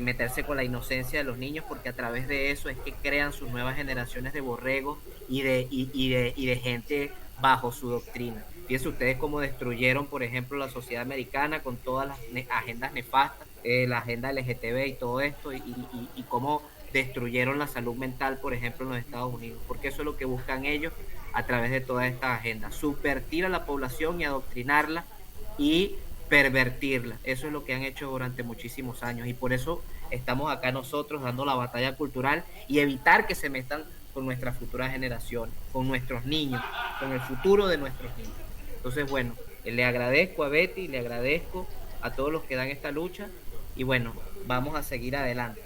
meterse con la inocencia de los niños, porque a través de eso es que crean sus nuevas generaciones de borregos y de gente bajo su doctrina. Fíjense ustedes cómo destruyeron, por ejemplo, la sociedad americana con todas las agendas nefastas, la agenda LGTB y todo esto, y cómo destruyeron la salud mental, por ejemplo, en los Estados Unidos, porque eso es lo que buscan ellos a través de todas estas agendas: subvertir a la población y adoctrinarla y pervertirla. Eso es lo que han hecho durante muchísimos años, y por eso estamos acá nosotros dando la batalla cultural y evitar que se metan con nuestras futuras generaciones, con nuestros niños, con el futuro de nuestros niños. Entonces, bueno, le agradezco a Betty, le agradezco a todos los que dan esta lucha, y bueno, vamos a seguir adelante.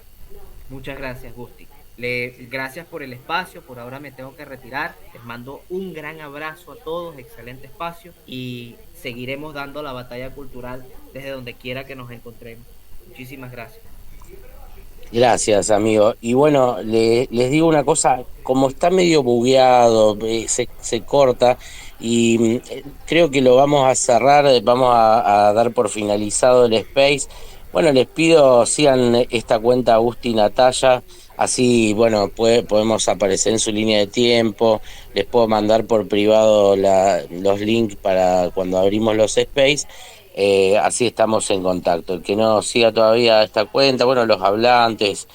Muchas gracias, Gusti. Gracias por el espacio. Por ahora me tengo que retirar. Les mando un gran abrazo a todos, excelente espacio, y seguiremos dando la batalla cultural desde donde quiera que nos encontremos. Muchísimas gracias. Gracias, amigo. Y bueno, les digo una cosa, como está medio bugueado, se corta, y creo que lo vamos a cerrar, vamos a dar por finalizado el space. Bueno, les pido sigan esta cuenta Agustín Natalia, así, bueno, podemos aparecer en su línea de tiempo. Les puedo mandar por privado los links para cuando abrimos los space. Así estamos en contacto. El que no siga todavía esta cuenta, bueno, los hablantes,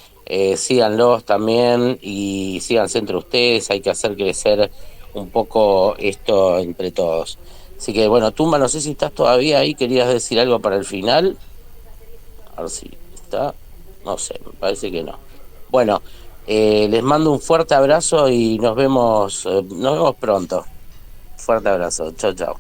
síganlos también, y síganse entre ustedes. Hay que hacer crecer un poco esto entre todos. Así que bueno, Tumba, no sé si estás todavía ahí, querías decir algo para el final. A ver si está, no sé, me parece que no. Bueno, les mando un fuerte abrazo y nos vemos pronto. Fuerte abrazo, chao, chao.